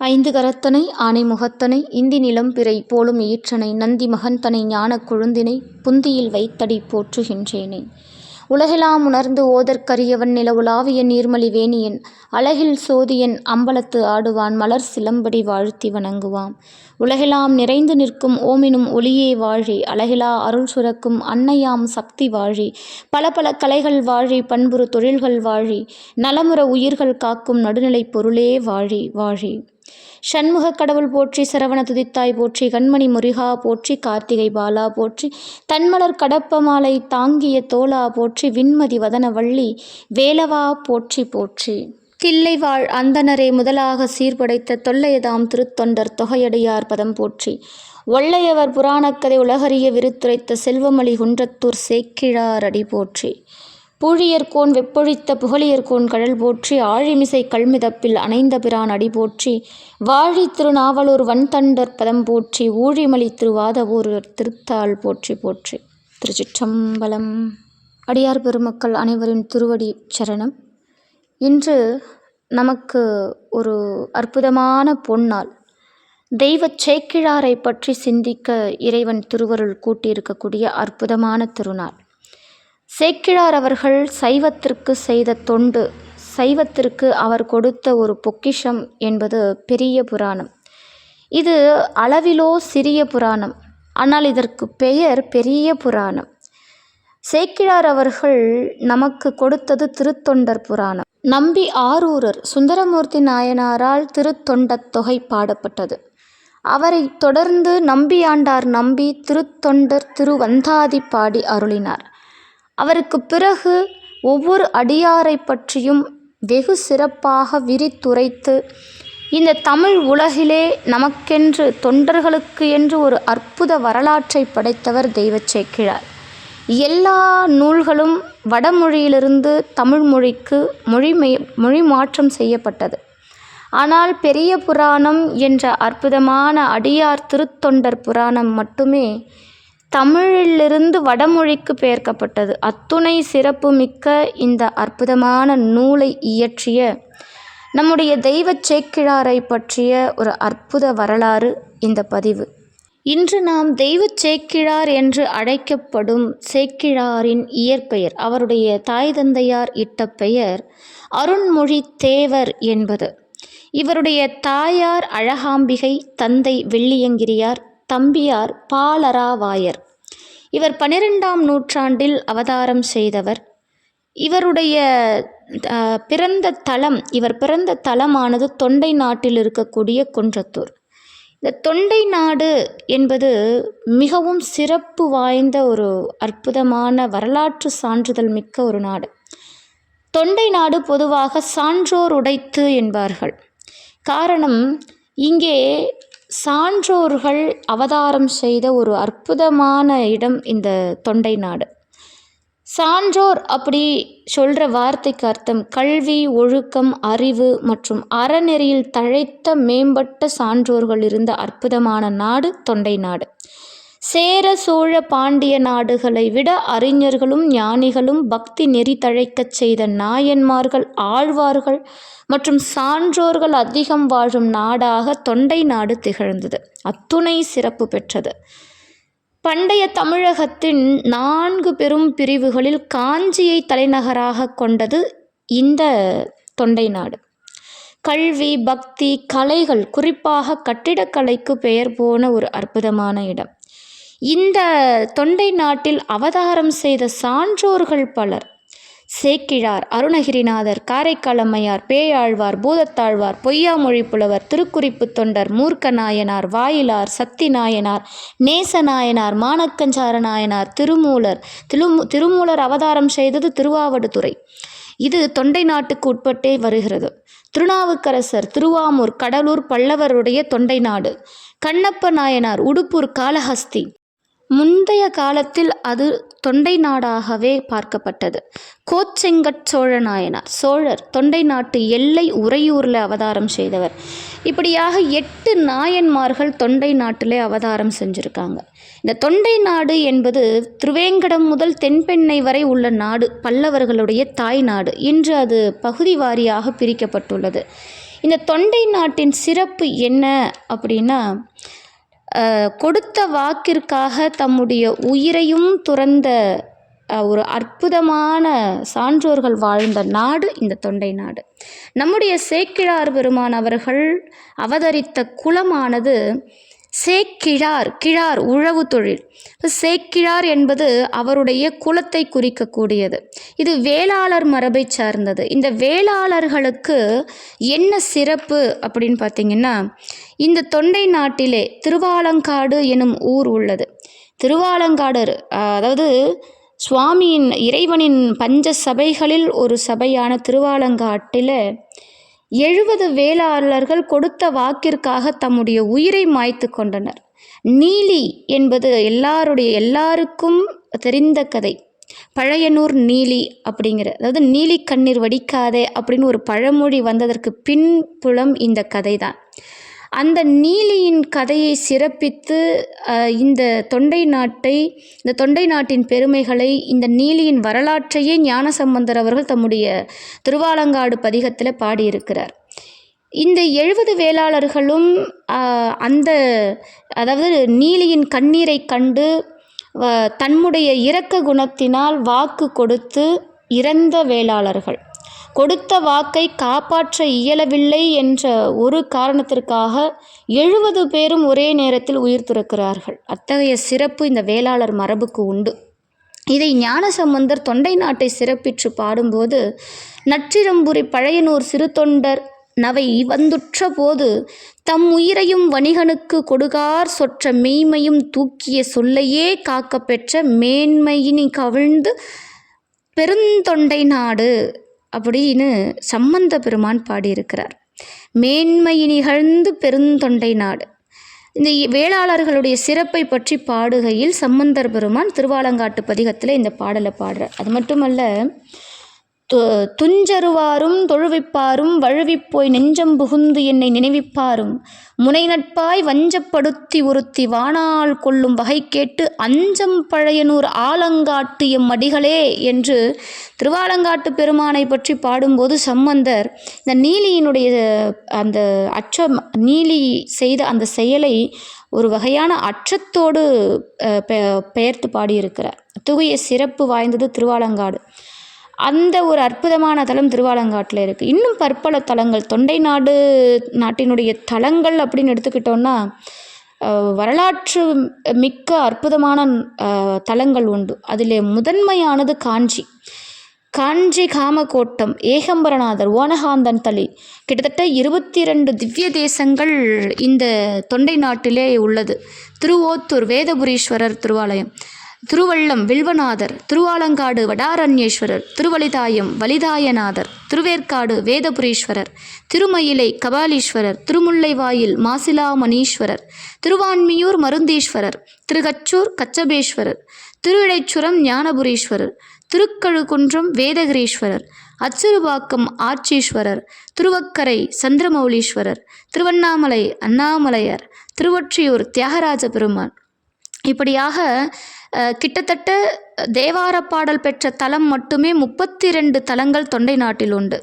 ஐந்து கரத்தனை ஆனை முகத்தனை இந்தி நிலம்பிறை போலும் ஈற்றனை நந்தி மகந்தனை ஞானக் கொழுந்தினை புந்தியில் வைத்தடி போற்றுகின்றேனே. உலகெலாம் உணர்ந்து ஓதற்கரியவன் நில உலாவிய நீர்மலி வேணியன் அழகில் சோதியன் அம்பலத்து ஆடுவான் மலர் சிலம்படி வாழ்த்தி வணங்குவாம். உலகெலாம் நிறைந்து நிற்கும் ஓமெனும் ஒளியே வாழி அழகிலா அருள் சுரக்கும் அன்னையாம் சக்தி வாழி பல பல கலைகள் வாழி பண்புறு தொழில்கள் வாழி நலமுற உயிர்கள் காக்கும் நடுநிலைப் பொருளே வாழி வாழி. ஷண்முகக் கடவுள் போற்றி சரவண துதித்தாய் போற்றி கண்மணி முருகா போற்றி கார்த்திகை பாலா போற்றி தன்மலர் கடப்ப மாலை தாங்கிய தோளா போற்றி விண்மதி வதன வள்ளி வேலவா போற்றி போற்றி. தில்லைவாழ் அந்தணரே முதலாக சீர்படைத்த தொல்லையதாம் திருத்தொண்டர் தொகையடியார் பதம் போற்றி. ஒள்ளையவர் புராணக்கதை உலகறிய விருத்துரைத்த செல்வமலி குன்றத்தூர் சேக்கிழார் அடி போற்றி. பூழியர்கோன் வெப்பொழித்த புகழியர்கோன் கழல் போற்றி ஆழிமிசை கல்மிதப்பில் அணைந்த பிரான் அடி போற்றி. வாழி திருநாவலூர் வன்தண்டர் பதம் போற்றி ஊழிமலி திருவாதவூர் திருத்தாள் போற்றி போற்றி. திருச்சிற்றம்பலம். அடியார் பெருமக்கள் அனைவரின் திருவடி சரணம். இன்று நமக்கு ஒரு அற்புதமான பொன்னாள். தெய்வச் சேக்கிழாரை பற்றி சிந்திக்க இறைவன் திருவருள் கூட்டியிருக்கக்கூடிய அற்புதமான திருநாள். சேக்கிழார் அவர்கள் சைவத்திற்கு செய்த தொண்டு, சைவத்திற்கு அவர் கொடுத்த ஒரு பொக்கிஷம் என்பது பெரிய புராணம். இது அளவிலோ சிறிய புராணம், ஆனால் இதற்கு பெயர் பெரிய புராணம். சேக்கிழார் அவர்கள் நமக்கு கொடுத்தது திருத்தொண்டர் புராணம். நம்பி ஆரூரர் சுந்தரமூர்த்தி நாயனாரால் திருத்தொண்டத் தொகை பாடப்பட்டது. அவரை தொடர்ந்து நம்பியாண்டார் நம்பி திருத்தொண்டர் திருவந்தாதி பாடி அருளினார். அவருக்கு பிறகு ஒவ்வொரு அடியாரை பற்றியும் வெகு சிறப்பாக விரித்துரைத்து இந்த தமிழ் உலகிலே நமக்கென்று தொண்டர்களுக்கு என்று ஒரு அற்புத வரலாற்றை படைத்தவர் தெய்வச் சேக்கிழார். எல்லா நூல்களும் வடமொழியிலிருந்து தமிழ் மொழிக்கு மொழி மாற்றம் செய்யப்பட்டது. ஆனால் பெரிய புராணம் என்ற அற்புதமான அடியார் திருத்தொண்டர் புராணம் மட்டுமே தமிழிலிருந்து வடமொழிக்கு பெயர்க்கப்பட்டது. அத்துணை சிறப்பு மிக்க இந்த அற்புதமான நூலை இயற்றிய நம்முடைய தெய்வச் சேக்கிழாரை பற்றிய ஒரு அற்புத வரலாறு இந்த பதிவு. இன்று நாம் தெய்வச் சேக்கிழார் என்று அழைக்கப்படும் சேக்கிழாரின் இயற்பெயர், அவருடைய தாய் தந்தையார் இட்ட பெயர் அருண்மொழி தேவர் என்பது. இவருடைய தாயார் அழகாம்பிகை, தந்தை வெள்ளியங்கிரியார், தம்பியார் பாலராவாயர். இவர் 12ஆம் நூற்றாண்டில் அவதாரம் செய்தவர். இவருடைய பிறந்த தலமானது தொண்டை நாட்டில் இருக்கக்கூடிய குன்றத்தூர். இந்த தொண்டை நாடு என்பது மிகவும் சிறப்பு வாய்ந்த ஒரு அற்புதமான வரலாற்று சான்றிதழ் மிக்க ஒரு நாடு. தொண்டை நாடு பொதுவாக சான்றோர் உடைத்து என்பார்கள். காரணம், இங்கே சான்றோர்கள் அவதாரம் செய்த ஒரு அற்புதமான இடம் இந்த தொண்டை நாடு. சான்றோர் அப்படி சொல்கிற வார்த்தைக்கு அர்த்தம் கல்வி, ஒழுக்கம், அறிவு மற்றும் அறநெறியில் தழைத்த மேம்பட்ட சான்றோர்கள் இருந்த அற்புதமான நாடு தொண்டை நாடு. சேர சோழ பாண்டிய நாடுகளை விட அறிஞர்களும் ஞானிகளும் பக்தி நெறி தழைக்கச் செய்த நாயன்மார்கள், ஆழ்வார்கள் மற்றும் சான்றோர்கள் அதிகம் வாழும் நாடாக தொண்டை நாடு திகழ்ந்தது. அத்துணை சிறப்பு பெற்றது. பண்டைய தமிழகத்தின் 4 பெரும் பிரிவுகளில் காஞ்சியை தலைநகராக கொண்டது இந்த தொண்டை நாடு. கல்வி, பக்தி, கலைகள், குறிப்பாக கட்டிடக்கலைக்கு பெயர் போன ஒரு அற்புதமான இடம். இந்த தொண்டை நாட்டில் அவதாரம் செய்த சான்றோர்கள் பலர். சேக்கிழார், அருணகிரிநாதர், காரைக்கால் அம்மையார், பேயாழ்வார், பூதத்தாழ்வார், பொய்யாமொழி புலவர், திருக்குறிப்பு தொண்டர், மூர்க்க நாயனார், வாயிலார், சத்தி நாயனார், நேச நாயனார், மானக்கஞ்சார நாயனார், திருமூலர் அவதாரம் செய்தது திருவாவடுதுறை. இது தொண்டை நாட்டுக்கு உட்பட்டே வருகிறது. திருநாவுக்கரசர் திருவாமூர், கடலூர் பல்லவருடைய தொண்டை நாடு. கண்ணப்ப நாயனார் உடுப்பூர், காளஹஸ்தி. முந்தைய காலத்தில் அது தொண்டை நாடாகவே பார்க்கப்பட்டது. கோச்செங்கட் சோழ நாயனார், சோழர், தொண்டை நாட்டு எல்லை உறையூரில் அவதாரம் செய்தவர். இப்படியாக 8 நாயன்மார்கள் தொண்டை நாட்டிலே அவதாரம் செஞ்சுருக்காங்க. இந்த தொண்டை நாடு என்பது திருவேங்கடம் முதல் தென்பெண்ணை வரை உள்ள நாடு, பல்லவர்களுடைய தாய் நாடு. இன்று அது பகுதி வாரியாக பிரிக்கப்பட்டுள்ளது. இந்த தொண்டை நாட்டின் சிறப்பு என்ன அப்படின்னா, கொடுத்த வாக்கிற்காக தம்முடைய உயிரையும் துறந்த ஒரு அற்புதமான சான்றோர்கள் வாழ்ந்த நாடு இந்த தொண்டை நாடு. நம்முடைய சேக்கிழார் பெருமான் அவர்கள் அவதரித்த குலமானது சேக்கிழார், கிழார் உழவு தொழில். சேக்கிழார் என்பது அவருடைய குலத்தை குறிக்கக்கூடியது. இது வேளாளர் மரபை சார்ந்தது. இந்த வேளாளர்களுக்கு என்ன சிறப்பு அப்படின்னு பார்த்திங்கன்னா, இந்த தொண்டை நாட்டிலே திருவாலங்காடு எனும் ஊர் உள்ளது. திருவாலங்காடு அதாவது சுவாமியின் இறைவனின் பஞ்ச சபைகளில் ஒரு சபையான திருவாலங்காட்டில் 70 வேளாளர்கள் கொடுத்த வாக்கிற்காக தம்முடைய உயிரை மாய்த்து கொண்டனர். நீலி என்பது எல்லாருக்கும் தெரிந்த கதை. பழையனூர் நீலி அப்படிங்கிற, அதாவது நீலி கண்ணீர் வடிக்காதே அப்படின்னு ஒரு பழமொழி வந்ததற்கு பின்புலம் இந்த கதை தான். அந்த நீலியின் கதையை சிறப்பித்து இந்த தொண்டை நாட்டின் பெருமைகளை, இந்த நீலியின் வரலாற்றையே ஞானசம்பந்தர் அவர்கள் தம்முடைய திருவாலங்காடு பதிகத்தில் பாடியிருக்கிறார். இந்த 70 வேளாளர்களும் அதாவது நீலியின் கண்ணீரை கண்டு தன்னுடைய இரக்க குணத்தினால் வாக்கு கொடுத்து இறந்த வேளாளர்கள். கொடுத்த வாக்கை காப்பாற்ற இயலவில்லை என்ற ஒரு காரணத்திற்காக 70 பேரும் ஒரே நேரத்தில் உயிர் துறக்கிறார்கள். அத்தகைய சிறப்பு இந்த வேளாளர் மரபுக்கு உண்டு. இதை ஞானசம்பந்தர் தொண்டை நாட்டை சிறப்பிற்று பாடும்போது, நற்றிரம்புரி பழையனூர் சிறு தொண்டர் நவை வந்துற்ற போது தம் உயிரையும் வணிகனுக்கு கொடுகார் சொற்ற மெய்மையும் தூக்கிய சொல்லையே காக்க பெற்ற மேன்மையினி கவிழ்ந்து பெருந்தொண்டை நாடு அப்படின்னு சம்பந்த பெருமான் பாடியிருக்கிறார். மேன்மையை நிகழ்ந்து பெருந்தொண்டை நாடு. இந்த வேளாளர்களுடைய சிறப்பை பற்றி பாடுகையில் சம்பந்தர் பெருமான் திருவாலங்காட்டு பதிகத்தில் இந்த பாடலை பாடுறார். அது மட்டுமல்ல, துஞ்சருவாரும் தொழுவிப்பாரும் வழுவிப்போய் நெஞ்சம் புகுந்து என்னை நினைவிப்பாரும் முனை நட்பாய் வஞ்சப்படுத்தி ஒருத்தி வானால் கொள்ளும் வகை கேட்டு அஞ்சம் பழையனூர் ஆலங்காட்டு எம் அடிகளே என்று திருவாலங்காட்டு பெருமானை பற்றி பாடும்போது சம்பந்தர் இந்த நீலியினுடைய அந்த நீலி செய்த அந்த செயலை ஒரு வகையான அச்சத்தோடு பெயர்த்து பாடியிருக்கிறார். அத்தகைய சிறப்பு வாய்ந்தது திருவாலங்காடு. அந்த ஒரு அற்புதமான தலம் திருவாலங்காட்டில் இருக்குது. இன்னும் பற்பல தலங்கள் தொண்டை நாட்டினுடைய தலங்கள் அப்படின்னு எடுத்துக்கிட்டோன்னா வரலாற்று மிக்க அற்புதமான தலங்கள் உண்டு. அதில் முதன்மையானது காஞ்சி காமகோட்டம், ஏகம்பரநாதர், ஓனகாந்தன் தளி, கிட்டத்தட்ட 22 திவ்ய தேசங்கள் இந்த தொண்டை நாட்டிலே உள்ளது. திருவோத்தூர் வேதபுரீஸ்வரர் திருவாலயம், திருவள்ளம் வில்வநாதர், திருவாலங்காடு வடாரண்யேஸ்வரர், திருவலிதாயம் வலிதாயநாதர், திருவேற்காடு வேதபுரீஸ்வரர், திருமயிலை கபாலீஸ்வரர், திருமுல்லைவாயில் மாசிலாமணீஸ்வரர், திருவான்மியூர் மருந்தீஸ்வரர், திருக்கச்சூர் கச்சபேஸ்வரர், திருவிடைச்சுரம் ஞானபுரீஸ்வரர், திருக்கழுகுன்றம் வேதகிரீஸ்வரர், அச்சிறுபாக்கம் ஆட்சீஸ்வரர், திருவக்கரை சந்திரமௌலீஸ்வரர், திருவண்ணாமலை அண்ணாமலையார், திருவொற்றியூர் தியாகராஜ பெருமான், இப்படியாக கிட்டத்தட்ட தேவார பாடல் பெற்ற தலம் மட்டுமே 32 தலங்கள் தொண்டை நாட்டில் உண்டு.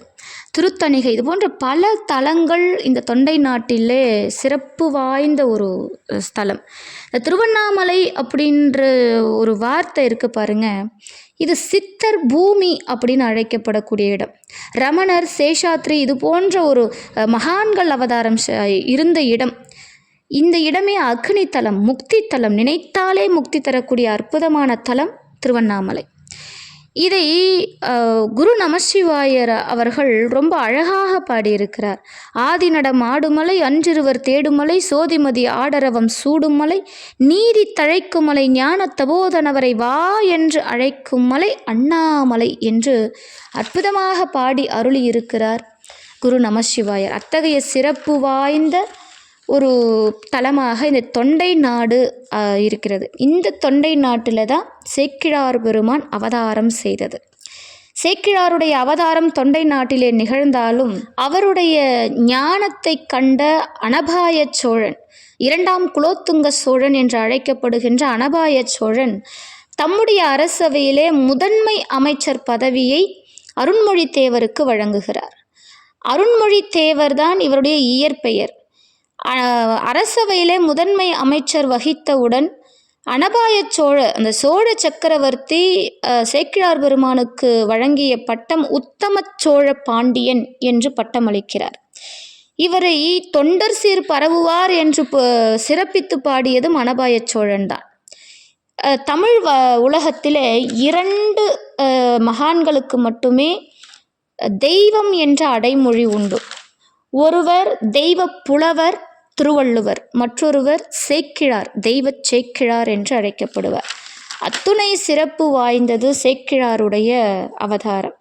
திருத்தணிகை, இது போன்ற பல தலங்கள் இந்த தொண்டை நாட்டிலே சிறப்பு வாய்ந்த ஒரு ஸ்தலம். திருவண்ணாமலை அப்படின்ற ஒரு வார்த்தை இருக்குது பாருங்க, இது சித்தர் பூமி அப்படின்னு அழைக்கப்படக்கூடிய இடம். ரமணர், சேஷாத்ரி இது போன்ற ஒரு மகான்கள் அவதாரம் இருந்த இடம். இந்த இடமே அக்னி தலம், முக்தி தலம், நினைத்தாலே முக்தி தரக்கூடிய அற்புதமான தலம் திருவண்ணாமலை. இதை குரு நமசிவாயர் அவர்கள் ரொம்ப அழகாக பாடியிருக்கிறார். ஆதிநடம் ஆடுமலை, அன்றிருவர் தேடுமலை, சோதிமதி ஆடரவம் சூடுமலை, நீதி தழைக்குமலை, ஞான தபோதனவரை வா என்று அழைக்கும் மலை அண்ணாமலை என்று அற்புதமாக பாடி அருளியிருக்கிறார் குரு நமசிவாயர். அத்தகைய சிறப்பு வாய்ந்த ஒரு தலமாக இந்த தொண்டை நாடு இருக்கிறது. இந்த தொண்டை நாட்டில் தான் சேக்கிழார் பெருமான் அவதாரம் செய்தது. சேக்கிழாருடைய அவதாரம் தொண்டை நாட்டிலே நிகழ்ந்தாலும் அவருடைய ஞானத்தை கண்ட அனபாய சோழன், 2ஆம் குலோத்துங்க சோழன் என்று அழைக்கப்படுகின்ற அனபாய சோழன் தம்முடைய அரசவையிலே முதன்மை அமைச்சர் பதவியை அருண்மொழித்தேவருக்கு வழங்குகிறார். அருண்மொழி தேவர் தான் இவருடைய இயற்பெயர். அரசவையிலே முதன்மை அமைச்சர் வகித்தவுடன் அனபாய சோழ, அந்த சோழ சக்கரவர்த்தி சேக்கிழார் பெருமானுக்கு வழங்கிய பட்டம் உத்தம சோழ பாண்டியன் என்று பட்டம் அளிக்கிறார். இவரை தொண்டர் சீர் பரவுவார் என்று சிறப்பித்து பாடியதும் அனபாய சோழன் தான். தமிழ் உலகத்திலே 2 மகான்களுக்கு மட்டுமே தெய்வம் என்ற அடைமொழி உண்டு. ஒருவர் தெய்வ புலவர் திருவள்ளுவர், மற்றொருவர் சேக்கிழார், தெய்வ சேக்கிழார் என்று அழைக்கப்படுவார். அத்துணை சிறப்பு வாய்ந்தது சேக்கிழாருடைய அவதாரம்.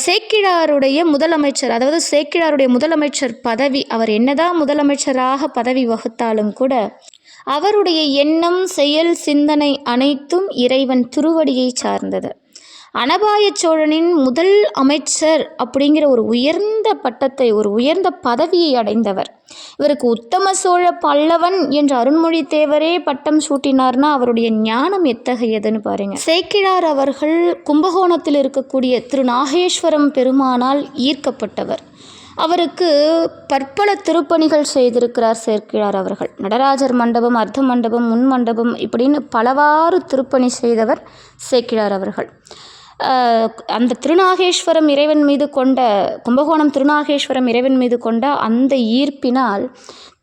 சேக்கிழாருடைய முதலமைச்சர், அதாவது சேக்கிழாருடைய முதலமைச்சர் பதவி, அவர் என்னதான் முதலமைச்சராக பதவி வகித்தாலும் கூட அவருடைய எண்ணம், செயல், சிந்தனை அனைத்தும் இறைவன் திருவடியை சார்ந்தது. அனபாய சோழனின் முதல் அமைச்சர் அப்படிங்கிற ஒரு உயர்ந்த பட்டத்தை, ஒரு உயர்ந்த பதவியை அடைந்தவர். இவருக்கு உத்தம சோழ பல்லவன் என்று அருண்மொழி தேவரே பட்டம் சூட்டினார்னா அவருடைய ஞானம் எத்தகையதுன்னு பாருங்க. சேக்கிழார் அவர்கள் கும்பகோணத்தில் இருக்கக்கூடிய திருநாகேஸ்வரம் பெருமானால் ஈர்க்கப்பட்டவர். அவருக்கு பற்பல திருப்பணிகள் செய்திருக்கிறார் சேக்கிழார் அவர்கள். நடராஜர் மண்டபம், அர்த்த மண்டபம், முன் மண்டபம் இப்படின்னு பலவாறு திருப்பணி செய்தவர் சேக்கிழார் அவர்கள். அந்த திருநாகேஸ்வரம் இறைவன் மீது கொண்ட, கும்பகோணம் திருநாகேஸ்வரம் இறைவன் மீது கொண்ட அந்த ஈர்ப்பினால்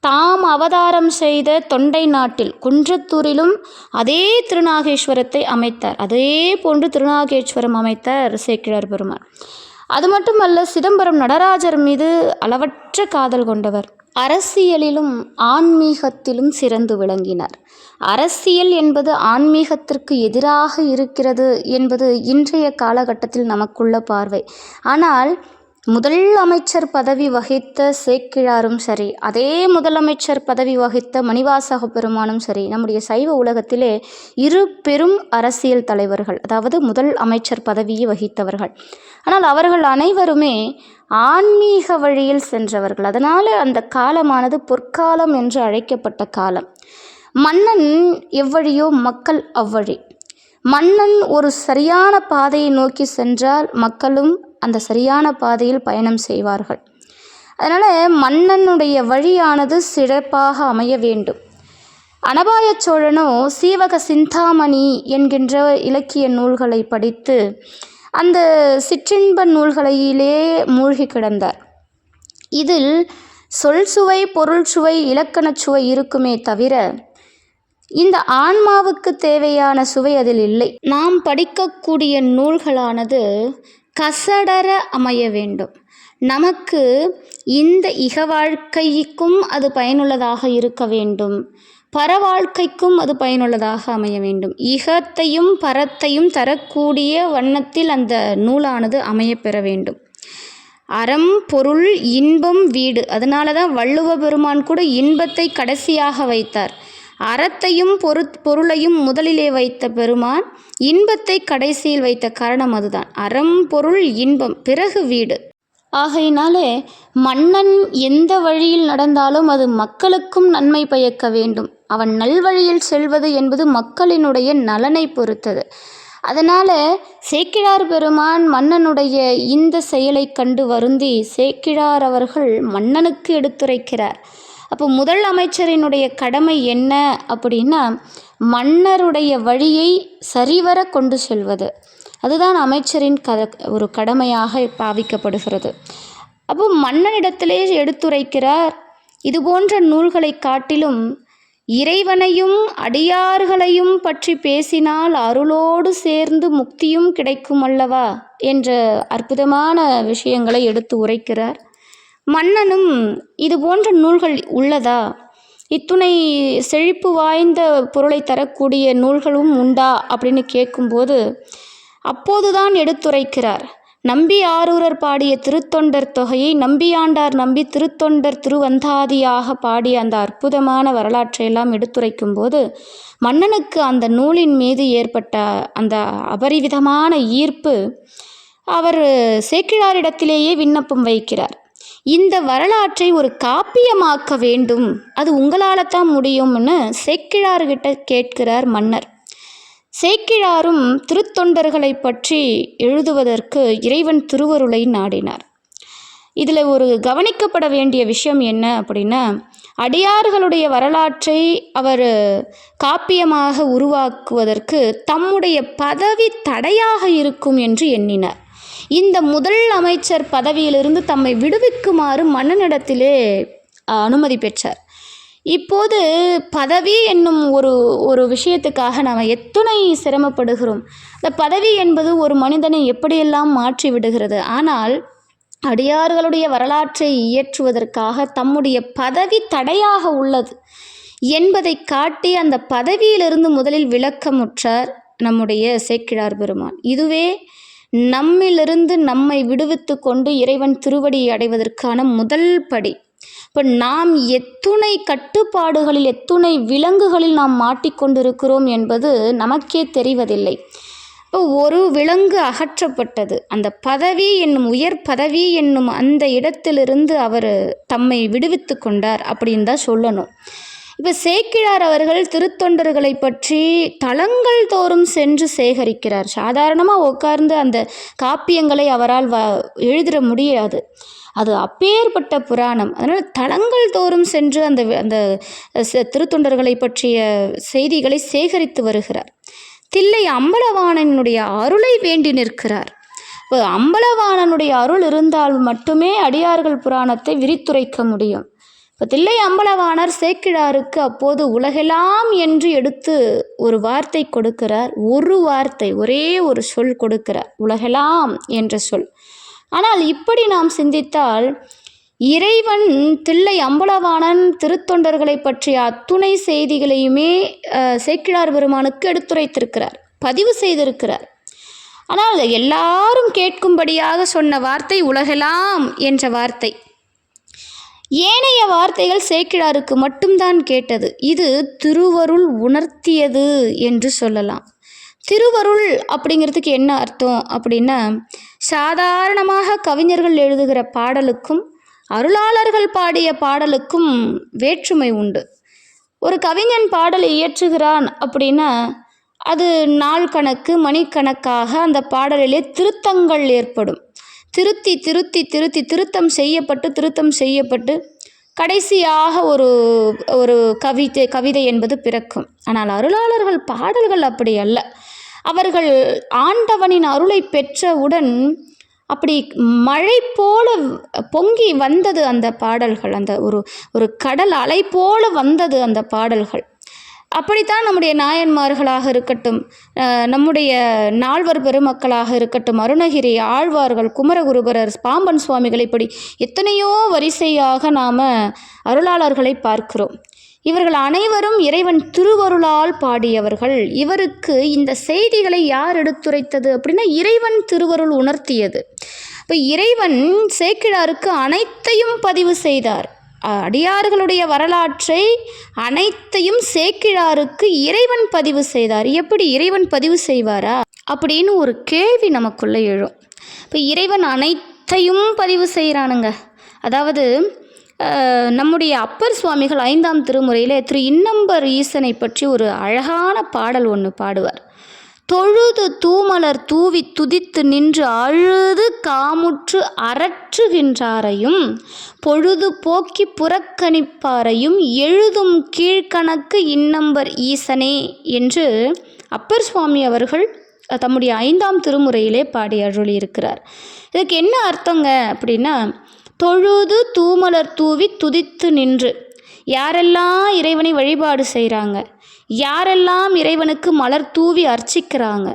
தாம் அவதாரம் செய்த தொண்டை நாட்டில் குன்றத்தூரிலும் அதே திருநாகேஸ்வரத்தை அமைத்தார். அதே போன்று திருநாகேஸ்வரம் அமைத்தார் சேக்கிழார் பெருமான். அது மட்டுமல்ல, சிதம்பரம் நடராஜர் மீது அளவற்ற காதல் கொண்டவர். அரசியலிலும் ஆன்மீகத்திலும் சிறந்து விளங்கினார். அரசியல் என்பது ஆன்மீகத்திற்கு எதிராக இருக்கிறது என்பது இன்றைய காலகட்டத்தில் நமக்குள்ள பார்வை. ஆனால் முதல் அமைச்சர் பதவி வகித்த சேக்கிழாரும் சரி, அதே முதலமைச்சர் பதவி வகித்த மணிவாசக பெருமானும் சரி, நம்முடைய சைவ உலகத்திலே 2 பெரும் அரசியல் தலைவர்கள், அதாவது முதல் அமைச்சர் பதவியை வகித்தவர்கள். ஆனால் அவர்கள் அனைவருமே ஆன்மீக வழியில் சென்றவர்கள். அதனால் அந்த காலமானது பொற்காலம் என்று அழைக்கப்பட்ட காலம். மன்னன் எவ்வழியோ மக்கள் அவ்வழி. மன்னன் ஒரு சரியான பாதையை நோக்கி சென்றால் மக்களும் அந்த சரியான பாதையில் பயணம் செய்வார்கள். அதனால் மன்னனுடைய வழியானது சிறப்பாக அமைய வேண்டும். அனபாய சோழனோ சீவக சிந்தாமணி என்கின்ற இலக்கிய நூல்களை படித்து அந்த சிற்றின்ப நூல்களிலே மூழ்கி கிடந்தார். இதில் சொல் சுவை, பொருள் சுவை, இலக்கணச் சுவை இருக்குமே தவிர இந்த ஆன்மாவுக்கு தேவையான சுவை அதில் இல்லை. நாம் படிக்கக்கூடிய நூல்களானது கசடர அமைய வேண்டும். நமக்கு இந்த இக வாழ்க்கைக்கும் அது பயனுள்ளதாக இருக்க வேண்டும், பரவாழ்க்கைக்கும் அது பயனுள்ளதாக அமைய வேண்டும். இகத்தையும் பரத்தையும் தரக்கூடிய வண்ணத்தில் அந்த நூலானது அமையப்பெற வேண்டும். அறம், பொருள், இன்பம், வீடு. அதனால தான் வள்ளுவ பெருமான் கூட இன்பத்தை கடைசியாக வைத்தார். அறத்தையும் பொருளையும் முதலிலே வைத்த பெருமான் இன்பத்தை கடைசியில் வைத்த காரணம் அதுதான். அறம், பொருள், இன்பம், பிறகு வீடு. ஆகையினாலே மன்னன் எந்த வழியில் நடந்தாலும் அது மக்களுக்கும் நன்மை பயக்க வேண்டும். அவன் நல்வழியில் செல்வது என்பது மக்களினுடைய நலனை பொறுத்தது. அதனால் சேக்கிழார் பெருமான் மன்னனுடைய இந்த செயலை கண்டு வருந்தி சேக்கிழார் அவர்கள் மன்னனுக்கு எடுத்துரைக்கிறார். அப்போ முதல் அமைச்சரினுடைய கடமை என்ன அப்படின்னா, மன்னருடைய வழியை சரிவர கொண்டு செல்வது. அதுதான் அமைச்சரின் ஒரு கடமையாக பாவிக்கப்படுகிறது. அப்போ மன்னனிடத்திலே எடுத்துரைக்கிறார், இது போன்ற நூல்களை காட்டிலும் இறைவனையும் அடியார்களையும் பற்றி பேசினால் அருளோடு சேர்ந்து முக்தியும் கிடைக்கும் அல்லவா என்ற அற்புதமான விஷயங்களை எடுத்து உரைக்கிறார். மன்னனும் இது போன்ற நூல்கள் உள்ளதா, இத்துணை செழிப்பு வாய்ந்த பொருளை தரக்கூடிய நூல்களும் உண்டா அப்படின்னு கேட்கும்போது அப்போதுதான் எடுத்துரைக்கிறார். நம்பி ஆரூரர் பாடிய திருத்தொண்டர் தொகையை நம்பியாண்டார் நம்பி திருத்தொண்டர் திருவந்தாதியாக பாடிய அந்த அற்புதமான வரலாற்றையெல்லாம் எடுத்துரைக்கும் போது மன்னனுக்கு அந்த நூலின் மீது ஏற்பட்ட அந்த அபரிவிதமான ஈர்ப்பு அவர் சேக்கிழாரிடத்திலேயே விண்ணப்பம் வைக்கிறார். இந்த வரலாற்றை ஒரு காப்பியமாக்க வேண்டும், அது உங்களால் தான் முடியும்னு சேக்கிழார்கிட்ட கேட்கிறார் மன்னர். சேக்கிழாரும் திருத்தொண்டர்களை பற்றி எழுதுவதற்கு இறைவன் திருவருளை நாடினார். இதில் ஒரு கவனிக்கப்பட வேண்டிய விஷயம் என்ன அப்படின்னா, அடியார்களுடைய வரலாற்றை அவர் காப்பியமாக உருவாக்குவதற்கு தம்முடைய பதவி தடையாக இருக்கும் என்று எண்ணினார். இந்த முதல் அமைச்சர் பதவியிலிருந்து தம்மை விடுவிக்குமாறு மன்னனிடத்திலே அனுமதி பெற்றார். இப்போது பதவி என்னும் ஒரு விஷயத்துக்காக நாம் எத்துணை சிரமப்படுகிறோம். இந்த பதவி என்பது ஒரு மனிதனை எப்படியெல்லாம் மாற்றி விடுகிறது. ஆனால் அடியார்களுடைய வரலாற்றை இயற்றுவதற்காக தம்முடைய பதவி தடையாக உள்ளது என்பதை காட்டி அந்த பதவியிலிருந்து முதலில் விலக்கமுற்றார் நம்முடைய சேக்கிழார் பெருமான். இதுவே நம்மிலிருந்து நம்மை விடுவித்து கொண்டு இறைவன் திருவடியை அடைவதற்கான முதல் படி. இப்போ நாம் எத்துணை கட்டுப்பாடுகளில் எத்துணை விலங்குகளில் நாம் மாட்டிக்கொண்டிருக்கிறோம் என்பது நமக்கே தெரிவதில்லை. இப்போ ஒரு விலங்கு அகற்றப்பட்டது. அந்த பதவி என்னும் உயர் பதவி என்னும் அந்த இடத்திலிருந்து அவர் தம்மை விடுவித்து கொண்டார் அப்படின்னு தான் சொல்லணும். இப்போ சேக்கிழார் அவர்கள் திருத்தொண்டர்களை பற்றி தலங்கள் தோறும் சென்று சேகரிக்கிறார். சாதாரணமாக உட்கார்ந்து அந்த காப்பியங்களை அவரால் எழுதிட முடியாது. அது அப்பேற்பட்ட புராணம். அதனால் தலங்கள் தோறும் சென்று அந்த திருத்தொண்டர்களை பற்றிய செய்திகளை சேகரித்து வருகிறார். தில்லை அம்பலவாணனுடைய அருளை வேண்டி நிற்கிறார். இப்போ அம்பலவாணனுடைய அருள் இருந்தால் மட்டுமே அடியார்கள் புராணத்தை விரித்துரைக்க முடியும். இப்போ தில்லை அம்பலவாணர் சேக்கிழாருக்கு அப்போது உலகெல்லாம் என்று எடுத்து ஒரு வார்த்தை கொடுக்கிறார். ஒரு வார்த்தை, ஒரே ஒரு சொல் கொடுக்கிறார், உலகெல்லாம் என்ற சொல். ஆனால் இப்படி நாம் சிந்தித்தால் இறைவன் தில்லை அம்பலவாணன் திருத்தொண்டர்களை பற்றிய அத்துணை செய்திகளையுமே சேக்கிழார் பெருமானுக்கு எடுத்துரைத்திருக்கிறார், பதிவு செய்திருக்கிறார். ஆனால் எல்லாரும் கேட்கும்படியாக சொன்ன வார்த்தை உலகெல்லாம் என்ற வார்த்தை. ஏனைய வார்த்தைகள் சேக்கிழாருக்கு மட்டும்தான் கேட்டது. இது திருவருள் உணர்த்தியது என்று சொல்லலாம். திருவருள் அப்படிங்கிறதுக்கு என்ன அர்த்தம் அப்படின்னா, சாதாரணமாக கவிஞர்கள் எழுதுகிற பாடலுக்கும் அருளாளர்கள் பாடிய பாடலுக்கும் வேற்றுமை உண்டு. ஒரு கவிஞன் பாடலை இயற்றுகிறான் அப்படின்னா அது நாள் கணக்கு மணிக்கணக்காக அந்த பாடலிலே திருத்தங்கள் ஏற்படும். திருத்தி திருத்தி திருத்தி திருத்தம் செய்யப்பட்டு கடைசியாக ஒரு கவிதை என்பது பிறக்கும். ஆனால் அருளாளர்கள் பாடல்கள் அப்படி அல்ல. அவர்கள் ஆண்டவனின் அருளை பெற்றவுடன் அப்படி மழை போல பொங்கி வந்தது அந்த பாடல்கள். அந்த ஒரு கடல் அலை போல வந்தது அந்த பாடல்கள். அப்படித்தான் நம்முடைய நாயன்மார்களாக இருக்கட்டும், நம்முடைய நால்வர் பெருமக்களாக இருக்கட்டும், அருணகிரி ஆழ்வார்கள், குமரகுருபரர், பாம்பன் சுவாமிகள், இப்படி எத்தனையோ வரிசையாக நாம் அருளாளர்களை பார்க்கிறோம். இவர்கள் அனைவரும் இறைவன் திருவருளால் பாடியவர்கள். இவருக்கு இந்த செய்திகளை யார் எடுத்துரைத்தது அப்படின்னா இறைவன் திருவருள் உணர்த்தியது. இப்போ இறைவன் சேக்கிழாருக்கு அனைத்தையும் பதிவு செய்தார். அடியார்களுடைய வரலாற்றை அனைத்தையும் சேக்கிழாருக்கு இறைவன் பதிவு செய்தார். எப்படி இறைவன் பதிவு செய்வாரா அப்படின்னு ஒரு கேள்வி நமக்குள்ளே எழும். இப்போ இறைவன் அனைத்தையும் பதிவு செய்கிறானுங்க. அதாவது நம்முடைய அப்பர் சுவாமிகள் 5ஆம் திருமுறையிலே திரு இன்னம்பர் ஈசனை பற்றி ஒரு அழகான பாடல் ஒன்று பாடுவார். தொழுது தூமலர் தூவி துதித்து நின்று அழுது காமுற்று அரற்றுகின்றாரையும் பொழுது போக்கி புறக்கணிப்பாரையும் எழுதும் கீழ்கணக்கு இன்னம்பர் ஈசனே என்று அப்பர் சுவாமி அவர்கள் தம்முடைய 5ஆம் திருமுறையிலே பாடி அருளியிருக்கிறார். இதுக்கு என்ன அர்த்தங்க அப்படின்னா, தொழுது தூமலர் தூவி துதித்து நின்று, யாரெல்லாம் இறைவனை வழிபாடு செய்கிறாங்க, யாரெல்லாம் இறைவனுக்கு மலர் தூவி அர்ச்சிக்கிறாங்க,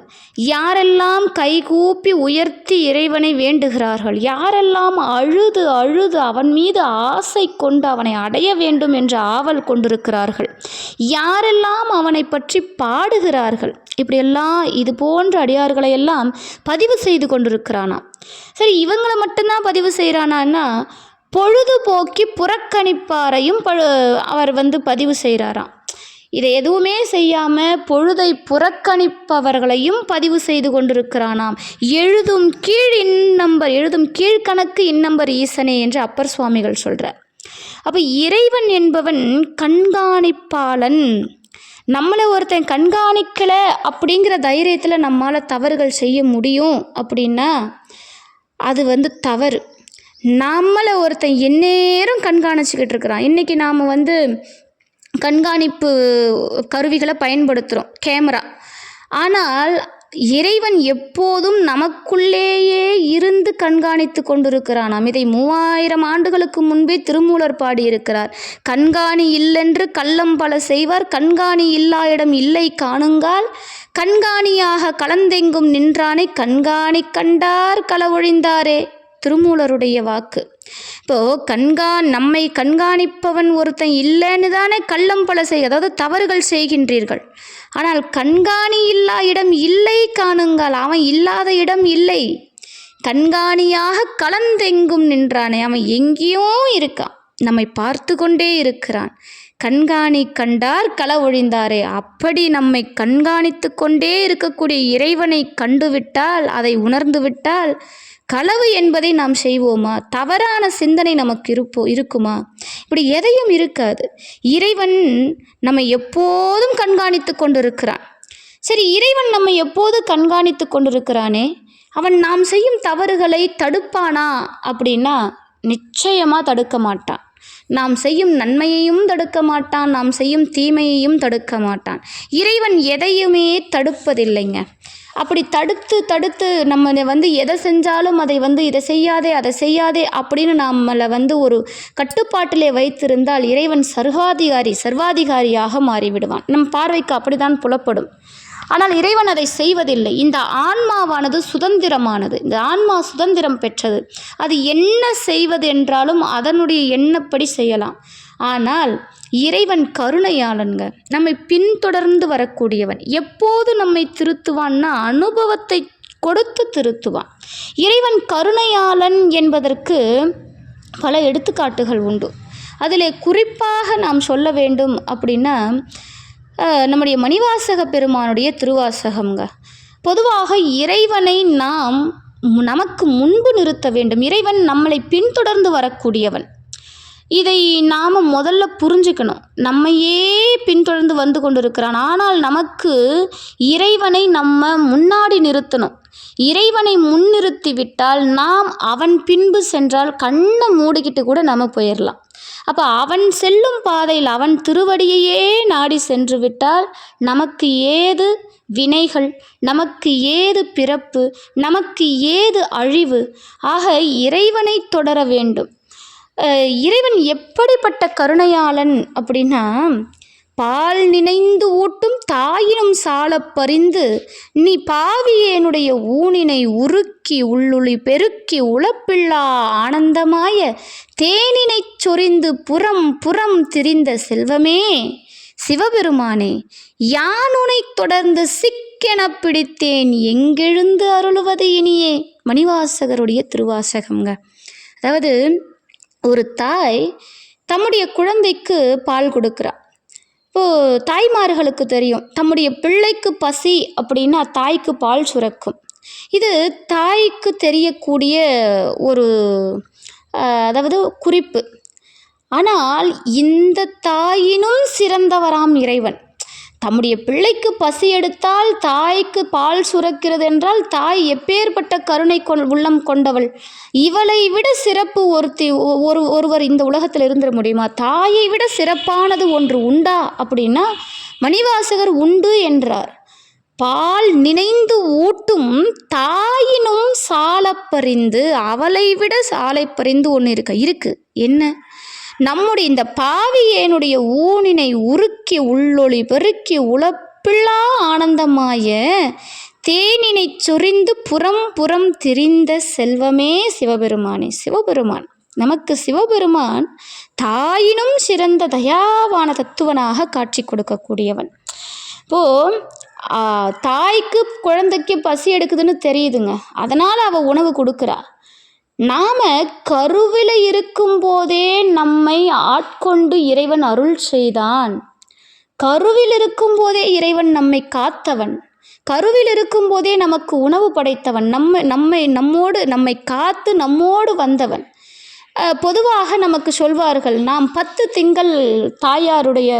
யாரெல்லாம் கைகூப்பி உயர்த்தி இறைவனை வேண்டுகிறார்கள், யாரெல்லாம் அழுது அழுது அவன் மீது ஆசை கொண்டு அவனை அடைய வேண்டும் என்ற ஆவல் கொண்டிருக்கிறார்கள், யாரெல்லாம் அவனை பற்றி பாடுகிறார்கள், இப்படியெல்லாம் இது போன்ற அடியார்களை எல்லாம் பதிவு செய்து கொண்டிருக்கிறானாம். சரி, இவங்களை மட்டும்தான் பதிவு செய்கிறானா? பொழுதுபோக்கி புறக்கணிப்பாரையும் அவர் பதிவு செய்கிறாராம். இதை எதுவுமே செய்யாமல் பொழுதை புறக்கணிப்பவர்களையும் பதிவு செய்து கொண்டிருக்கிறானாம். எழுதும் கீழ்கணக்கு இன்னம்பர் ஈசனே என்று அப்பர் சுவாமிகள் சொல்கிறார். அப்போ இறைவன் என்பவன் கண்காணிப்பாளன். நம்மளை ஒருத்தன் கண்காணிக்கலை அப்படிங்கிற தைரியத்தில் நம்மால் தவறுகள் செய்ய முடியும் அப்படின்னா அது தவறு. நம்மளை ஒருத்தன் எந்நேரம் கண்காணிச்சுக்கிட்டு இருக்கிறான். இன்றைக்கி நாம் கண்காணிப்பு கருவிகளை பயன்படுத்துகிறோம், கேமரா. ஆனால் இறைவன் எப்போதும் நமக்குள்ளேயே இருந்து கண்காணித்து கொண்டிருக்கிறானாம். இதை 3000 ஆண்டுகளுக்கு முன்பே திருமூலர் பாடியிருக்கிறார். கண்காணி இல்லென்று கள்ளம் பல செய்வார், கண்காணி இல்லா இடம் இல்லை காணுங்கால், கண்காணியாக கலந்தெங்கும் நின்றானை கண்காணி கண்டார் களவொழிந்தாரே. திருமூலருடைய வாக்கு. இப்போது நம்மை கண்காணிப்பவன் ஒருத்தன் இல்லைன்னு தானே கள்ளம் பல அதாவது தவறுகள் செய்கின்றீர்கள். ஆனால் கண்காணி இல்லா இடம் இல்லை காணுங்கள், அவன் இல்லாத இடம் இல்லை. கண்காணியாக கலந்தெங்கும் நின்றானே, அவன் எங்கேயோ இருக்கான், நம்மை பார்த்து கொண்டே இருக்கிறான். கண்காணி கண்டார் கள ஒழிந்தாரே. அப்படி நம்மை கண்காணித்து கொண்டே இருக்கக்கூடிய இறைவனை கண்டுவிட்டால், அதை உணர்ந்து விட்டால், களவு என்பதை நாம் செய்வோமா? தவறான சிந்தனை நமக்கு இருக்குமா? இப்படி எதையும் இருக்காது. இறைவன் நம்மை எப்போதும் கண்காணித்து கொண்டிருக்கிறான். சரி, இறைவன் நம்மை எப்போது கண்காணித்து கொண்டிருக்கிறானே, அவன் நாம் செய்யும் தவறுகளை தடுப்பானா அப்படின்னா நிச்சயமாக தடுக்க மாட்டான். நாம் செய்யும் நன்மையையும் தடுக்க மாட்டான், நாம் செய்யும் தீமையையும் தடுக்க மாட்டான். இறைவன் எதையுமே தடுப்பதில்லைங்க. அப்படி தடுத்து நம்ம எதை செஞ்சாலும் அதை இதை செய்யாதே அதை செய்யாதே அப்படின்னு நம்மளை ஒரு கட்டுப்பாட்டிலே வைத்திருந்தால் இறைவன் சர்வாதிகாரியாக மாறிவிடுவான். நம் பார்வைக்கு அப்படிதான் புலப்படும். ஆனால் இறைவன் அதை செய்வதில்லை. இந்த ஆன்மாவானது சுதந்திரமானது. இந்த ஆன்மா சுதந்திரம் பெற்றது. அது என்ன செய்வது என்றாலும் அதனுடைய எண்ணப்படி செய்யலாம். ஆனால் இறைவன் கருணையாளன்க, நம்மை பின்தொடர்ந்து வரக்கூடியவன். எப்போது நம்மை திருத்துவான்னா அனுபவத்தை கொடுத்து திருத்துவான். இறைவன் கருணையாளன் என்பதற்கு பல எடுத்துக்காட்டுகள் உண்டு. அதில் குறிப்பாக நாம் சொல்ல வேண்டும் அப்படின்னா நம்முடைய மணிவாசக பெருமானுடைய திருவாசகம்ங்க. பொதுவாக இறைவனை நாம் நமக்கு முன்பு நிறுத்த வேண்டும். இறைவன் நம்மளை பின்தொடர்ந்து வரக்கூடியவன். இதை நாம் முதல்ல புரிஞ்சுக்கணும். நம்மையே பின்தொடர்ந்து வந்து கொண்டிருக்கிறான். ஆனால் நமக்கு இறைவனை நம்ம முன்னாடி நிறுத்தணும். இறைவனை முன்னிறுத்தி விட்டால் நாம் அவன் பின்பு சென்றால் கண்ணை மூடிக்கிட்டு கூட நம்ம போயிடலாம். அப்போ அவன் செல்லும் பாதையில் அவன் திருவடியையே நாடி சென்று விட்டால் நமக்கு ஏது வினைகள், நமக்கு ஏது பிறப்பு, நமக்கு ஏது அழிவு? ஆக இறைவனை தொடர வேண்டும். இறைவன் எப்படிப்பட்ட கருணையாளன் அப்படின்னா, பால் நினைந்து ஊட்டும் தாயினும் சாலப் பறிந்து நீ பாவியேனுடைய ஊனினை உருக்கி உள்ளுளி பெருக்கி உளப்பில்லா ஆனந்தமாய தேனினைச் சொரிந்து புறம் திரிந்த செல்வமே சிவபெருமானே, யானுனை தொடர்ந்து சிக்கென பிடித்தேன் எங்கெழுந்து அருளுவது இனியே. மணிவாசகருடைய திருவாசகம்ங்க. அதாவது ஒரு தாய் தம்முடைய குழந்தைக்கு பால் கொடுக்குறா. இப்போது தாய்மார்களுக்கு தெரியும், தம்முடைய பிள்ளைக்கு பசி அப்படின்னா தாய்க்கு பால் சுரக்கும். இது தாய்க்கு தெரியக்கூடிய ஒரு அதாவது குறிப்பு. ஆனால் இந்த தாயினும் சிறந்தவராம் இறைவன். தம்முடைய பிள்ளைக்கு பசி எடுத்தால் தாய்க்கு பால் சுரக்கிறது என்றால் தாய் எப்பேற்பட்ட கருணை உள்ளம் கொண்டவள். இவளை விட சிறப்பு ஒருவர் இந்த உலகத்தில் இருந்துட முடியுமா? தாயை விட சிறப்பானது ஒன்று உண்டா அப்படின்னா மணிவாசகர் உண்டு என்றார். பால் நினைந்து ஊட்டும் தாயினும் சாலப்பறிந்து, அவளை விட சாலை பறிந்து ஒன்று இருக்கு. என்ன? நம்முடைய இந்த பாவியேனுடைய ஊனினை உருக்கி உள்ளொளி பெருக்கி உளப்பில்லா ஆனந்தமாய தேனினை சொரிந்து புறம் திரிந்த செல்வமே சிவபெருமானே. சிவபெருமான் நமக்கு சிவபெருமான் தாயினும் சிறந்த தயாவான தத்துவனாக காட்சி கொடுக்கக்கூடியவன். இப்போது தாய்க்கு குழந்தைக்கு பசி எடுக்குதுன்னு தெரியுதுங்க, அதனால் அவள் உணவு கொடுக்குறா. நாம் கருவில் இருக்கும் போதே நம்மை ஆட்கொண்டு இறைவன் அருள் செய்தான். கருவில் இருக்கும் போதே இறைவன் நம்மை காத்தவன். கருவில் இருக்கும் போதே நமக்கு உணவு படைத்தவன். நம்மை காத்து நம்மோடு வந்தவன். பொதுவாக நமக்கு சொல்வார்கள், நாம் 10 திங்கள் தாயாருடைய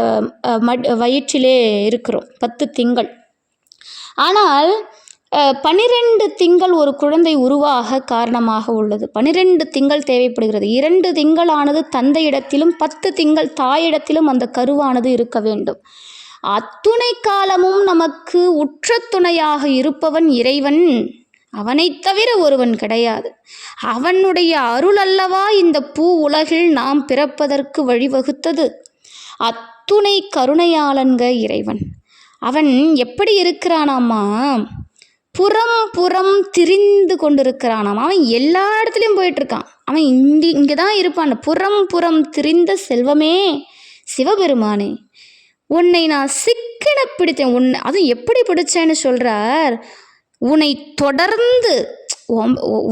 வயிற்றிலே இருக்கிறோம், 10 திங்கள். ஆனால் 12 திங்கள் ஒரு குழந்தை உருவாக காரணமாக உள்ளது. 12 திங்கள் தேவைப்படுகிறது. 2 திங்களானது தந்தையிடத்திலும் 10 திங்கள் தாயிடத்திலும் அந்த கருவானது இருக்க வேண்டும். அத்துணை காலமும் நமக்கு உற்ற துணையாக இருப்பவன் இறைவன். அவனைத் தவிர ஒருவன் கிடையாது. அவனுடைய அருள் அல்லவா இந்த பூ உலகில் நாம் பிறப்பதற்கு வழிவகுத்தது. அத்துணை கருணையாளன்க இறைவன். அவன் எப்படி இருக்கிறானாமா, புறம் திரிந்து கொண்டிருக்கிறானாம். அவன் எல்லா இடத்துலையும் போயிட்டுருக்கான். அவன் இங்கே தான் இருப்பான். புறம் திரிந்த செல்வமே சிவபெருமானே, உன்னை நான் சிக்கன பிடித்தேன். அதுவும் எப்படி பிடிச்சேன்னு சொல்கிறார். உன்னை தொடர்ந்து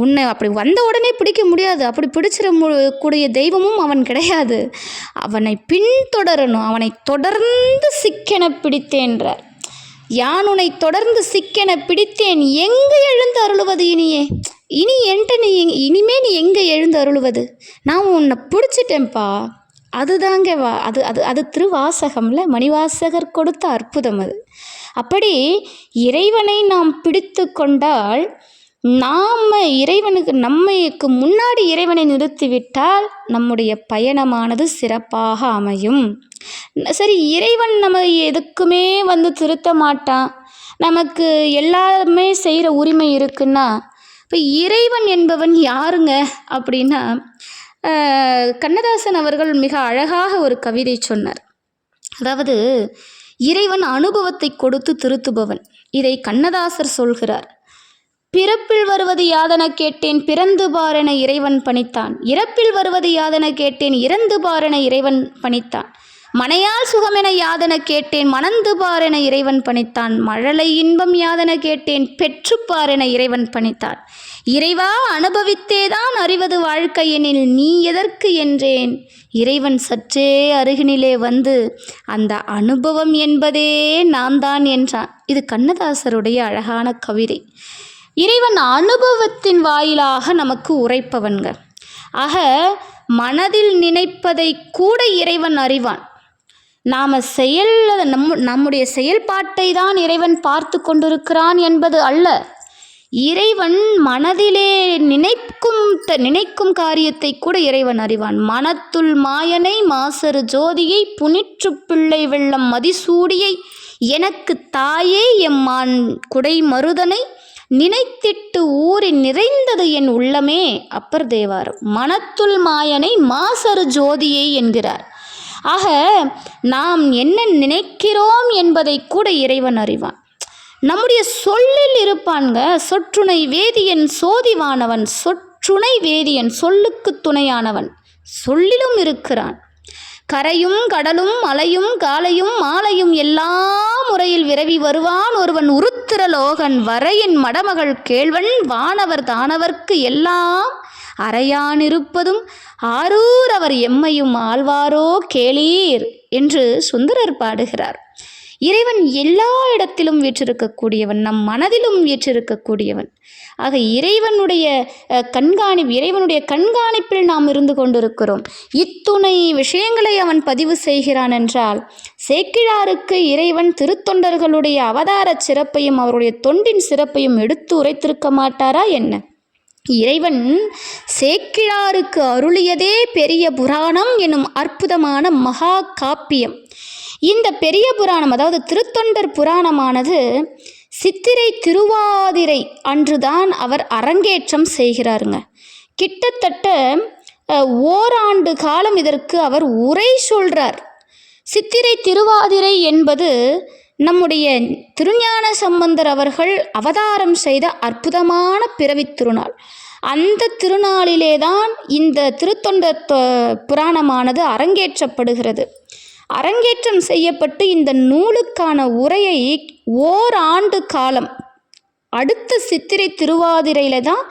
உன்னை அப்படி வந்த உடனே பிடிக்க முடியாது. அப்படி பிடிச்சிட கூடிய தெய்வமும் அவன் கிடையாது. அவனை பின்தொடரணும். அவனை தொடர்ந்து சிக்கென பிடித்தேன்றார். யான் உன்னை தொடர்ந்து சிக்கென பிடித்தேன், எங்கே எழுந்து அருளுவது இனியே? இனி என்கிட்ட இனிமே நீ எங்கே எழுந்து அருளுவது? நான் உன்னை பிடிச்சிட்டேன்ப்பா. அதுதாங்க அது அது அது திருவாசகம்ல மணிவாசகர் கொடுத்த அற்புதம் அது. அப்படி இறைவனை நாம் பிடித்து கொண்டால், நாம் நம்மைக்கு முன்னாடி இறைவனை நிறுத்திவிட்டால் நம்முடைய பயணமானது சிறப்பாக அமையும். சரி, இறைவன் நம்ம எதுக்குமே திருத்த மாட்டான், நமக்கு எல்லாமே செய்கிற உரிமை இருக்குன்னா, இப்போ இறைவன் என்பவன் யாருங்க அப்படின்னா, கண்ணதாசன் அவர்கள் மிக அழகாக ஒரு கவிதை சொன்னார். அதாவது, இறைவன் அனுபவத்தை கொடுத்து திருத்துபவன். இதை கண்ணதாசர் சொல்கிறார். பிறப்பில் வருவது யாதென கேட்டேன், பிறந்து பாரென இறைவன் பணித்தான். இறப்பில் வருவது யாதென கேட்டேன், இறந்து பாரென இறைவன் பணித்தான். மனையால் சுகமென யாதென கேட்டேன், மணந்து பாரென இறைவன் பணித்தான். மழலை இன்பம் யாதென கேட்டேன், பெற்று பாரென இறைவன் பணித்தான். இறைவா, அனுபவித்தேதான் அறிவது வாழ்க்கையெனில் நீ எதற்கு என்றேன். இறைவன் சற்றே அருகினிலே வந்து அந்த அனுபவம் என்பதே நான் தான் என்றான். இது கண்ணதாசருடைய அழகான கவிதை. இறைவன் அனுபவத்தின் வாயிலாக நமக்கு உரைப்பவன்க. ஆக மனதில் நினைப்பதை கூட இறைவன் அறிவான். நம்முடைய செயல்பாட்டை தான் இறைவன் பார்த்து கொண்டிருக்கிறான் என்பது அல்ல. இறைவன் மனதிலே நினைக்கும் காரியத்தை கூட இறைவன் அறிவான். மனத்துள் மாயனை மாசரு ஜோதியை புனிற்று பிள்ளை வெள்ளம் மதிசூடியை எனக்கு தாயே எம்மான் குடை மருதனை நினைத்திட்டு ஊறி நிறைந்தது என் உள்ளமே. அப்பர் தேவாரம். மனத்துள் மாயனை மாசரு ஜோதியை என்கிறார். ஆக நாம் என்ன நினைக்கிறோம் என்பதை கூட இறைவன் அறிவான். நம்முடைய சொல்லில் இருப்பான்க. சொற்றுணை வேதியன் சோதிவானவன். சொற்றுணை வேதியன், சொல்லுக்கு துணையானவன், சொல்லிலும் இருக்கிறான். கரையும் கடலும் மலையும் காலையும் மாலையும் எல்லா முறையில் விரவி வருவான் ஒருவன் உருத்திரலோகன் வரையின் மடமகள் கேள்வன் வானவர் தானவர்க்கு எல்லாம் அறையானிருப்பதும் ஆரூர் அவர் எம்மையும் ஆழ்வாரோ கேளீர் என்று சுந்தரர் பாடுகிறார். இறைவன் எல்லா இடத்திலும் வீற்றிருக்கக்கூடியவன், நம் மனதிலும் வீற்றிருக்கக்கூடியவன். ஆக இறைவனுடைய கண்காணிப்பில் நாம் இருந்து கொண்டிருக்கிறோம். இத்துணை விஷயங்களை அவன் பதிவு செய்கிறான் என்றால், சேக்கிழாருக்கு இறைவன் திருத்தொண்டர்களுடைய அவதார சிறப்பையும் அவருடைய தொண்டின் சிறப்பையும் எடுத்து உரைத்திருக்க மாட்டாரா என்ன? இறைவன் சேக்கிழாருக்கு அருளியதே பெரிய புராணம் எனும் அற்புதமான மகா காப்பியம். இந்த பெரிய புராணம், அதாவது திருத்தொண்டர் புராணமானது சித்திரை திருவாதிரை அன்றுதான் அவர் அரங்கேற்றம் செய்கிறாருங்க. கிட்டத்தட்ட ஓராண்டு காலம் இதற்கு அவர் உரை சொல்கிறார். சித்திரை திருவாதிரை என்பது நம்முடைய திருஞான சம்பந்தர் அவர்கள் அவதாரம் செய்த அற்புதமான பிறவித் திருநாள். அந்த திருநாளிலே தான் இந்த திருத்தொண்டர் புராணமானது அரங்கேற்றப்படுகிறது. அரங்கேற்றம் செய்யப்பட்டு இந்த நூலுக்கான உரையை ஓராண்டு காலம், அடுத்த சித்திரை திருவாதிரையில தான்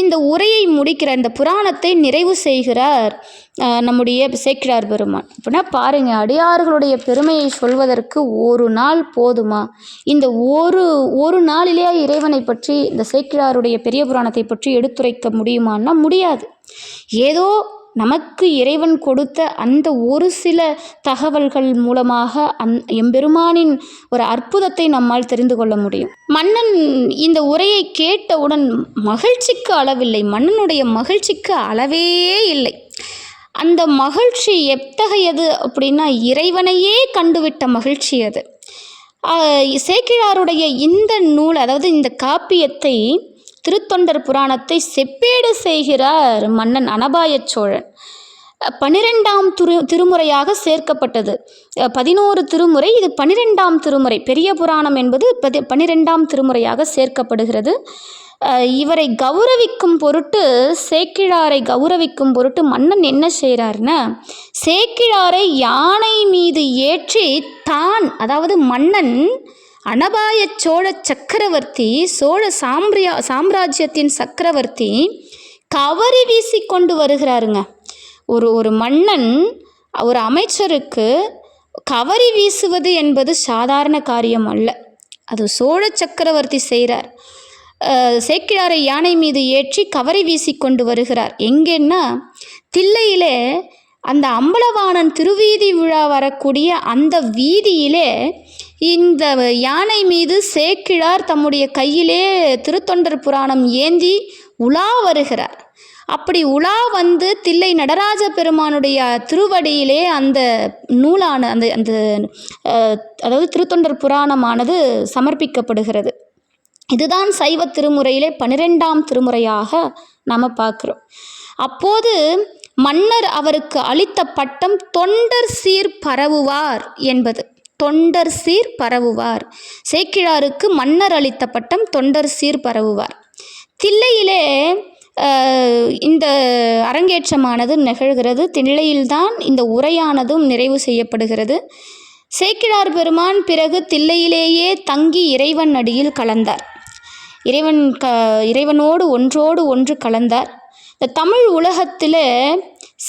இந்த உரையை முடிக்கிற, இந்த புராணத்தை நிறைவு செய்கிறார் நம்முடைய சேக்கிழார் பெருமான். அப்படின்னா பாருங்க, அடியார்களுடைய பெருமையை சொல்வதற்கு ஒரு நாள் போதுமா? இந்த ஒரு நாளிலேயே இறைவனை பற்றி, இந்த சேக்கிழாருடைய பெரிய புராணத்தை பற்றி எடுத்துரைக்க முடியுமான்னா முடியாது. ஏதோ நமக்கு இறைவன் கொடுத்த அந்த ஒரு சில தகவல்கள் மூலமாக எம்பெருமானின் ஒரு அற்புதத்தை நம்மால் தெரிந்து கொள்ள முடியும். மன்னன் இந்த உரையை கேட்டவுடன் மகிழ்ச்சிக்கு அளவில்லை. மன்னனுடைய மகிழ்ச்சிக்கு அளவே இல்லை. அந்த மகிழ்ச்சி எத்தகையது அப்படின்னா, இறைவனையே கண்டுவிட்ட மகிழ்ச்சி அது. சேக்கிழாருடைய இந்த நூல், அதாவது இந்த காப்பியத்தை, திருத்தொண்டர் புராணத்தை செப்பேடு செய்கிறார் மன்னன் அனபாய சோழன். 12ஆம் திருமுறையாக சேர்க்கப்பட்டது. 11 திருமுறை, இது 12ஆம் திருமுறை. பெரிய புராணம் என்பது 12ஆம் திருமுறையாக சேர்க்கப்படுகிறது. இவரை கௌரவிக்கும் பொருட்டு, சேக்கிழாரை கௌரவிக்கும் பொருட்டு மன்னன் என்ன செய்கிறார்னா, சேக்கிழாரை யானை மீது ஏற்றி தான், அதாவது மன்னன் அனபாய சோழ சக்கரவர்த்தி, சோழ சாம்ராஜ்யத்தின் சக்கரவர்த்தி கவரி வீசி கொண்டு வருகிறாருங்க. ஒரு மன்னன் ஒரு அமைச்சருக்கு கவரி வீசுவது என்பது சாதாரண காரியம் அல்ல. அது சோழ சக்கரவர்த்தி செய்கிறார். சேக்கிழாரை யானை மீது ஏற்றி கவரி வீசி கொண்டு வருகிறார். எங்கன்னா, தில்லையிலே அந்த அம்பலவாணன் திருவீதி விழா வரக்கூடிய அந்த வீதியிலே இந்த யானை மீது சேக்கிழார் தம்முடைய கையிலே திருத்தொண்டர் புராணம் ஏந்தி உலா வருகிறார். அப்படி உலா வந்து தில்லை நடராஜ பெருமானுடைய திருவடியிலே அந்த நூலான அந்த அதாவது திருத்தொண்டர் புராணமானது சமர்ப்பிக்கப்படுகிறது. இதுதான் சைவ திருமுறையிலே 12ஆம் திருமுறையாக நாம் பார்க்குறோம். அப்போது மன்னர் அவருக்கு அளித்த பட்டம் தொண்டர் சீர் பரவுவார் என்பது. தொண்டர் சீர் பரவுவார். சேக்கிழாருக்கு மன்னர் அளித்த பட்டம் தொண்டர் சீர் பரவுவார். தில்லையிலே இந்த அரங்கேற்றமானது நிகழ்கிறது. தில்லையில்தான் இந்த உரையானதும் நிறைவு செய்யப்படுகிறது. சேக்கிழார் பெருமான் பிறகு தில்லையிலேயே தங்கி இறைவன் அடியில் கலந்தார். இறைவனோடு ஒன்றோடு ஒன்று கலந்தார். இந்த தமிழ் உலகத்தில்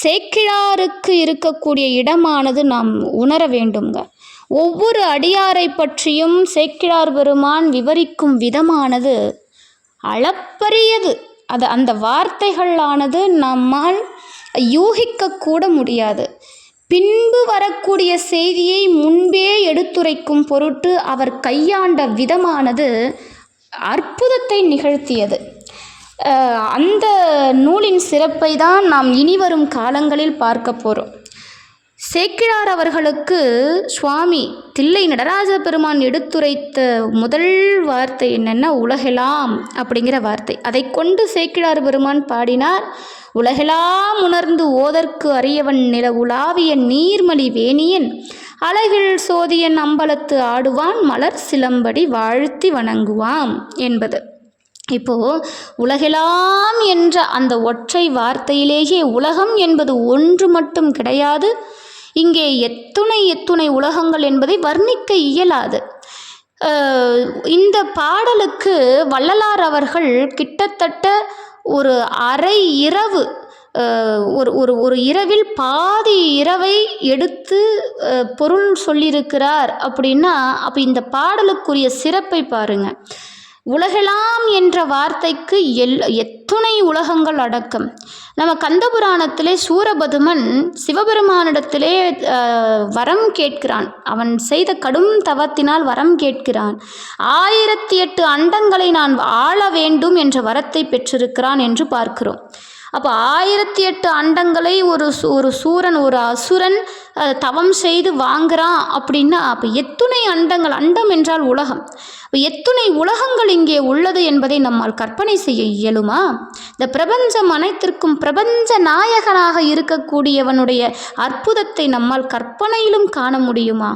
சேக்கிழாருக்கு இருக்கக்கூடிய இடமானது நாம் உணர வேண்டுங்க. ஒவ்வொரு அடியாரை பற்றியும் சேக்கிழார் பெருமான் விவரிக்கும் விதமானது அளப்பரியது. அந்த வார்த்தைகளானது நம்மால் யூகிக்கக்கூட முடியாது. பின்பு வரக்கூடிய செய்தியை முன்பே எடுத்துரைக்கும் பொருட்டு அவர் கையாண்ட விதமானது அற்புதத்தை நிகழ்த்தியது. அந்த நூலின் சிறப்பை தான் நாம் இனிவரும் காலங்களில் பார்க்க போகிறோம். சேக்கிழார் அவர்களுக்கு சுவாமி தில்லை நடராஜ பெருமான் எடுத்துரைத்த முதல் வார்த்தை என்னென்னா, உலகெல்லாம் அப்படிங்கிற வார்த்தை. அதை கொண்டு சேக்கிழார் பெருமான் பாடினார். உலகெல்லாம் உணர்ந்து ஓதற்கு அரியவன் நில உலாவிய நீர்மலி வேணியன் அழகில் சோதியன் அம்பலத்து ஆடுவான் மலர் சிலம்படி வாழ்த்தி வணங்குவாம் என்பது. இப்போது உலகெல்லாம் என்ற அந்த ஒற்றை வார்த்தையிலேயே உலகம் என்பது ஒன்று மட்டும் கிடையாது. இங்கே எத்துணை உலகங்கள் என்பதை வர்ணிக்க இயலாது. இந்த பாடலுக்கு வள்ளலார் அவர்கள் கிட்டத்தட்ட ஒரு அரை இரவு, ஒரு இரவில் பாதி இரவை எடுத்து பொருள் சொல்லியிருக்கிறார். அப்படின்னா அப்போ இந்த பாடலுக்குரிய சிறப்பை பாருங்க. உலகெல்லாம் என்ற வார்த்தைக்கு எத்துணை உலகங்கள் அடக்கம். நம்ம கந்தபுராணத்திலே சூரபதுமன் சிவபெருமானிடத்திலே வரம் கேட்கிறான். அவன் செய்த கடும் தவத்தினால் வரம் கேட்கிறான். 1008 அண்டங்களை நான் ஆள வேண்டும் என்ற வரத்தை பெற்றிருக்கிறான் என்று பார்க்கிறோம். அப்போ 1008 அண்டங்களை ஒரு சூரன், ஒரு அசுரன் தவம் செய்து வாங்குறான் அப்படின்னா அப்போ எத்துணை அண்டங்கள், அண்டம் என்றால் உலகம், எத்துணை உலகங்கள் இங்கே உள்ளது என்பதை நம்மால் கற்பனை செய்ய இயலுமா? இந்த பிரபஞ்சம் அனைத்திற்கும் பிரபஞ்ச நாயகனாக இருக்கக்கூடியவனுடைய அற்புதத்தை நம்மால் கற்பனையிலும் காண முடியுமா?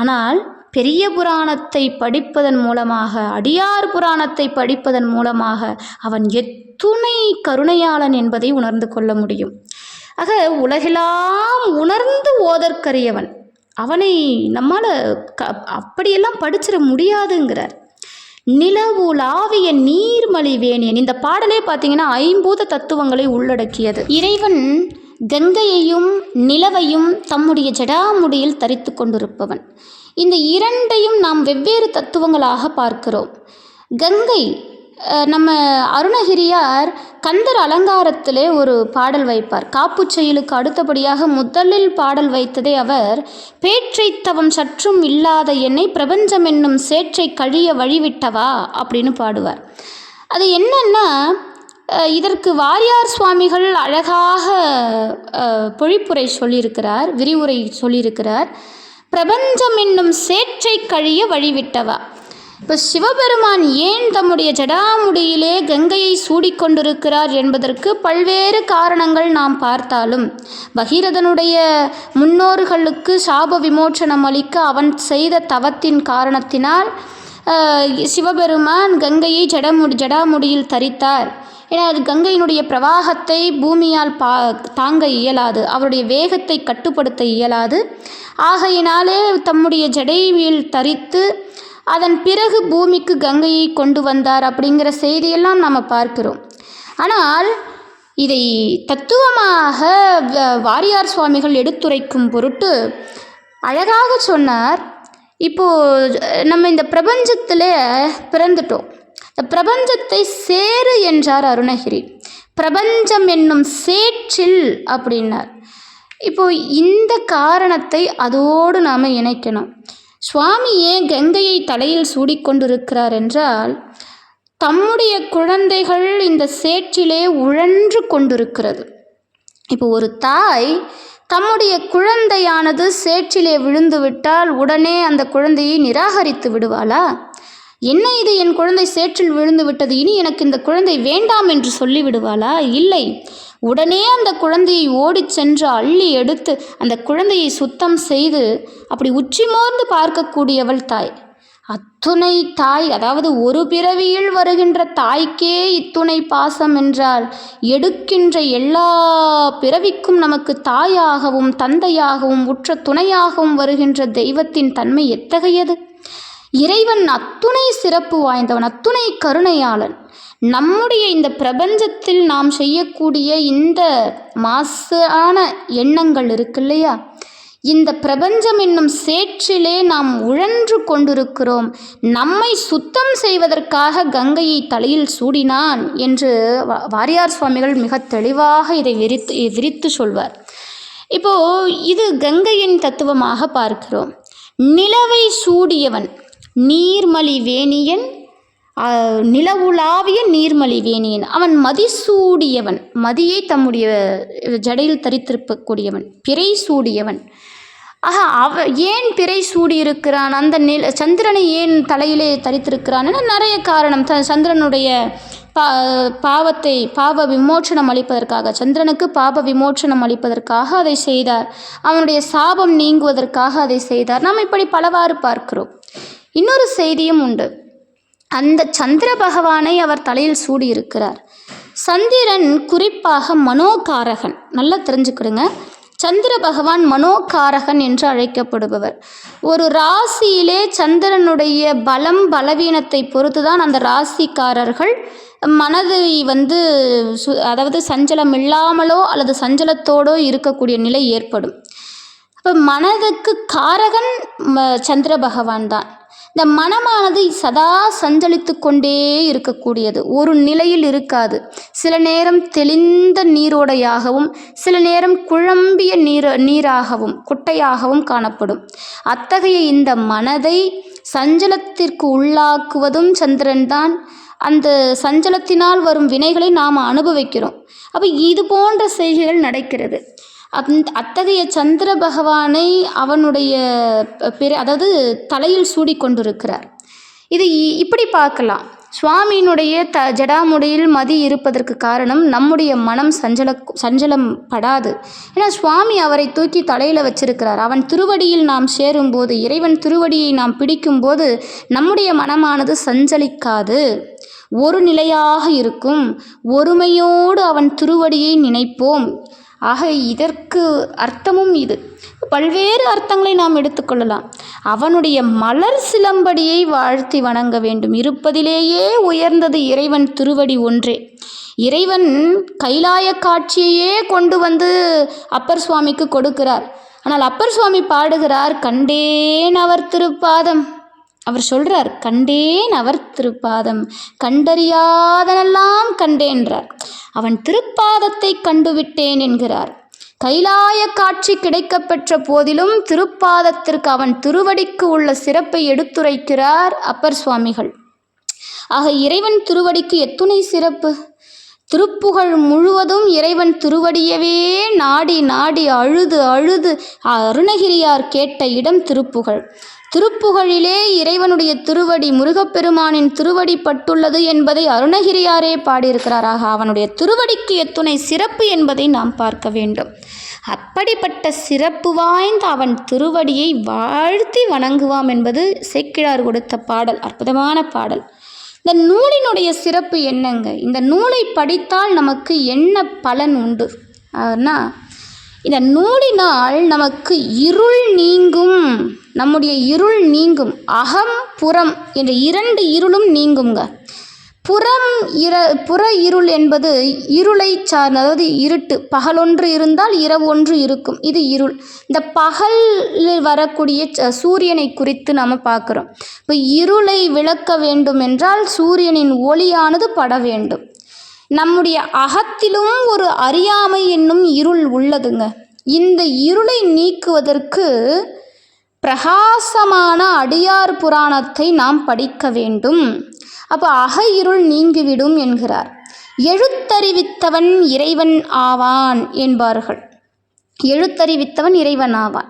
ஆனால் பெரிய புராணத்தை படிப்பதன் மூலமாக, அடியார் புராணத்தை படிப்பதன் மூலமாக அவன் எத்துணை கருணையாளன் என்பதை உணர்ந்து கொள்ள முடியும். ஆக உலகெல்லாம் உணர்ந்து ஓதற்கரியவன், அவனை நம்மால் அப்படியெல்லாம் படிச்சிட முடியாதுங்கிறார். நிலவுலாவிய நீர்மலி வேணியன், இந்த பாடலே பார்த்தீங்கன்னா 50 தத்துவங்களை உள்ளடக்கியது. இறைவன் கங்கையையும் நிலவையும் தம்முடைய ஜடாமுடியில் தரித்து கொண்டிருப்பவன். இந்த இரண்டையும் நாம் வெவ்வேறு தத்துவங்களாக பார்க்கிறோம். கங்கை நம்ம அருணகிரியார் கந்தர் அலங்காரத்திலே ஒரு பாடல் வைப்பார். காப்புச் செயலுக்கு அடுத்தபடியாக முதலில் பாடல் வைத்ததே அவர் பேற்றைத் தவம் சற்றும் இல்லாத என்னை பிரபஞ்சம் என்னும் சேற்றை கழிய வழிவிட்டவா அப்படின்னு பாடுவார். அது என்னன்னா, இதற்கு வாரியார் சுவாமிகள் அழகாக பொழிப்புரை சொல்லியிருக்கிறார், விரிவுரை சொல்லியிருக்கிறார். பிரபஞ்சம் என்னும் சேற்றை கழிய வழிவிட்டவா. இப்போ சிவபெருமான் ஏன் தம்முடைய ஜடாமுடியிலே கங்கையை சூடிக்கொண்டிருக்கிறார் என்பதற்கு பல்வேறு காரணங்கள் நாம் பார்த்தாலும், பகீரதனுடைய முன்னோர்களுக்கு சாப விமோச்சனம் அளிக்க அவன் செய்த தவத்தின் காரணத்தினால் சிவபெருமான் கங்கையை ஜடாமுடியில் தரித்தார். ஏன்னா அது கங்கையினுடைய பிரவாகத்தை பூமியால் தாங்க இயலாது, அவருடைய வேகத்தை கட்டுப்படுத்த இயலாது. ஆகையினாலே தம்முடைய ஜடையில் தரித்து அதன் பிறகு பூமிக்கு கங்கையை கொண்டு வந்தார் அப்படிங்கிற செய்தியெல்லாம் நாம் பார்க்கிறோம். ஆனால் இதை தத்துவமாக வாரியார் சுவாமிகள் எடுத்துரைக்கும் பொருட்டு அழகாக சொன்னார். இப்போது நம்ம இந்த பிரபஞ்சத்தில் பிறந்துட்டோம். இந்த பிரபஞ்சத்தை சேரு என்றார் அருணகிரி. பிரபஞ்சம் என்னும் சேற்றில் அப்படின்னார். இப்போது இந்த காரணத்தை அதோடு நாம் இணைக்கணும். சுவாமி ஏன் கங்கையை தலையில் சூடிக்கொண்டிருக்கிறார் என்றால், தம்முடைய குழந்தைகள் இந்த சேற்றிலே உழன்று கொண்டிருக்கிறது. இப்போ ஒரு தாய் தம்முடைய குழந்தையானது சேற்றிலே விழுந்து விட்டால் உடனே அந்த குழந்தையை நிராகரித்து விடுவாளா? என்ன இது, என் குழந்தை சேற்றில் விழுந்து விட்டது, இனி எனக்கு இந்த குழந்தை வேண்டாம் என்று சொல்லிவிடுவாளா? இல்லை, உடனே அந்த குழந்தையை ஓடிச் சென்று அள்ளி எடுத்து அந்த குழந்தையை சுத்தம் செய்து அப்படி உச்சி மோர்ந்து பார்க்கக்கூடியவள் தாய். அத்துணை தாய், அதாவது ஒரு பிறவியில் வருகின்ற தாய்க்கே இத்துணை பாசம் என்றால், எடுக்கின்ற எல்லா பிறவிக்கும் நமக்கு தாயாகவும் தந்தையாகவும் உற்ற துணையாகவும் வருகின்ற தெய்வத்தின் தன்மை எத்தகையது! இறைவன் அத்துணை சிறப்பு வாய்ந்தவன், அத்துணை கருணையாளன். நம்முடைய இந்த பிரபஞ்சத்தில் நாம் செய்யக்கூடிய இந்த மாசான எண்ணங்கள் இருக்கு இல்லையா, இந்த பிரபஞ்சம் என்னும் சேற்றிலே நாம் உழன்று கொண்டிருக்கிறோம். நம்மை சுத்தம் செய்வதற்காக கங்கையை தலையில் சூடினான் என்று வாரியார் சுவாமிகள் மிக தெளிவாக இதை விரித்து சொல்வார். இப்போது இது கங்கையின் தத்துவமாக பார்க்கிறோம். நிலவை சூடியவன் நீர்மலி வேணியன், நிலவுலாவிய நீர்மலி வேணியன், அவன் மதிசூடியவன், மதியை தம்முடைய ஜடையில் தரித்திருக்கக்கூடியவன், பிறை சூடியவன். ஏன் பிறை சூடியிருக்கிறான், அந்த சந்திரனை ஏன் தலையிலே தரித்திருக்கிறான்? நிறைய காரணம். சந்திரனுடைய பாவ விமோச்சனம் அளிப்பதற்காக, சந்திரனுக்கு பாப விமோச்சனம் அளிப்பதற்காக அதை செய்தார். அவனுடைய சாபம் நீங்குவதற்காக அதை செய்தார். நாம் இப்படி பலவாறு பார்க்கிறோம். இன்னொரு செய்தியும் உண்டு. அந்த சந்திர பகவானை அவர் தலையில் சூடியிருக்கிறார். சந்திரன் குறிப்பாக மனோகாரகன், நல்லா தெரிஞ்சுக்கிடுங்க. சந்திர பகவான் மனோகாரகன் என்று அழைக்கப்படுபவர். ஒரு ராசியிலே சந்திரனுடைய பலம் பலவீனத்தை பொறுத்து தான் அந்த ராசிக்காரர்கள் மனதை அதாவது சஞ்சலம் இல்லாமலோ அல்லது சஞ்சலத்தோடோ இருக்கக்கூடிய நிலை ஏற்படும். அப்போ மனதுக்கு காரகன் சந்திர பகவான் தான். இந்த மனமானது சதா சஞ்சலித்து கொண்டே இருக்கக்கூடியது, ஒரு நிலையில் இருக்காது. சில நேரம் தெளிந்த நீரோடையாகவும் சில நேரம் குழம்பிய நீராகவும் குட்டையாகவும் காணப்படும். அத்தகைய இந்த மனதை சஞ்சலத்திற்கு உள்ளாக்குவதும் சந்திரன்தான். அந்த சஞ்சலத்தினால் வரும் வினைகளை நாம் அனுபவிக்கிறோம். அப்போ இது போன்ற செய்கைகள் நடக்கிறது. அத்தகைய சந்திர பகவானை அவனுடைய அதாவது தலையில் சூடிக்கொண்டிருக்கிறார். இது இப்படி பார்க்கலாம். சுவாமியினுடைய ஜடாமுடியில் மதி இருப்பதற்கு காரணம் நம்முடைய மனம் சஞ்சலம் படாது. ஏன்னா சுவாமி அவரை தூக்கி தலையில் வச்சிருக்கிறார். அவன் திருவடியில் நாம் சேரும்போது, இறைவன் திருவடியை நாம் பிடிக்கும்போது நம்முடைய மனமானது சஞ்சலிக்காது, ஒரு நிலையாக இருக்கும். ஒருமையோடு அவன் திருவடியை நினைப்போம். ஆக இதற்கு அர்த்தமும் இது. பல்வேறு அர்த்தங்களை நாம் எடுத்துக்கொள்ளலாம். அவனுடைய மலர் சிலம்படியை வாழ்த்தி வணங்க வேண்டும். இருப்பதிலேயே உயர்ந்தது இறைவன் திருவடி ஒன்றே. இறைவன் கைலாய காட்சியையே கொண்டு வந்து அப்பர் சுவாமிக்கு கொடுக்கிறார். ஆனால் அப்பர் சுவாமி பாடுகிறார், கண்டேன் அவர் திருப்பாதம். அவர் சொல்கிறார், கண்டேன் அவர் திருப்பாதம் கண்டறியாதனெல்லாம் கண்டேன்றார். அவன் திருப்பாதத்தை கண்டுவிட்டேன் என்கிறார். கைலாய காட்சி கிடைக்கப்பெற்ற போதிலும் திருப்பாதத்திற்கு அவன் திருவடிக்கு உள்ள சிறப்பை எடுத்துரைக்கிறார் அப்பர் சுவாமிகள். ஆக இறைவன் திருவடிக்கு எத்துணை சிறப்பு! திருப்புகழ் முழுவதும் இறைவன் திருவடியவே நாடி நாடி அழுது அழுது அருணகிரியார் கேட்ட இடம் திருப்புகழ். திருப்புகழிலே இறைவனுடைய திருவடி முருகப்பெருமானின் திருவடி பட்டுள்ளது என்பதை அருணகிரியாரே பாடியிருக்கிறார். ஆக அவனுடைய திருவடிக்கு எத்துணை சிறப்பு என்பதை நாம் பார்க்க வேண்டும். அப்படிப்பட்ட சிறப்பு வாய்ந்த அவன் திருவடியை வாழ்த்தி வணங்குவாம் என்பது சேக்கிழார் கொடுத்த பாடல், அற்புதமான பாடல். இந்த நூலினுடைய சிறப்பு என்னங்க? இந்த நூலை படித்தால் நமக்கு என்ன பலன் உண்டு? இந்த நூலினால் நமக்கு இருள் நீங்கும், நம்முடைய இருள் நீங்கும். அகம் புறம் என்ற 2 இருளும் நீங்குங்க. புற இருள் என்பது இருளை சார்ந்த, அதாவது இருட்டு. பகல் ஒன்று இருந்தால் இரவு ஒன்று இருக்கும், இது இருள். இந்த பகலில் வரக்கூடிய சூரியனை குறித்து நாம் பார்க்குறோம். இப்போ இருளை விளக்க வேண்டும் என்றால் சூரியனின் ஒளியானது பட வேண்டும். நம்முடைய அகத்திலும் ஒரு அறியாமை என்னும் இருள் உள்ளதுங்க. இந்த இருளை நீக்குவதற்கு பிரகாசமான அடியார் புராணத்தை நாம் படிக்க வேண்டும். அப்போ அக இருள் நீங்கிவிடும் என்கிறார். எழுத்தறிவித்தவன் இறைவன் ஆவான் என்பார்கள். எழுத்தறிவித்தவன் இறைவன் ஆவான்.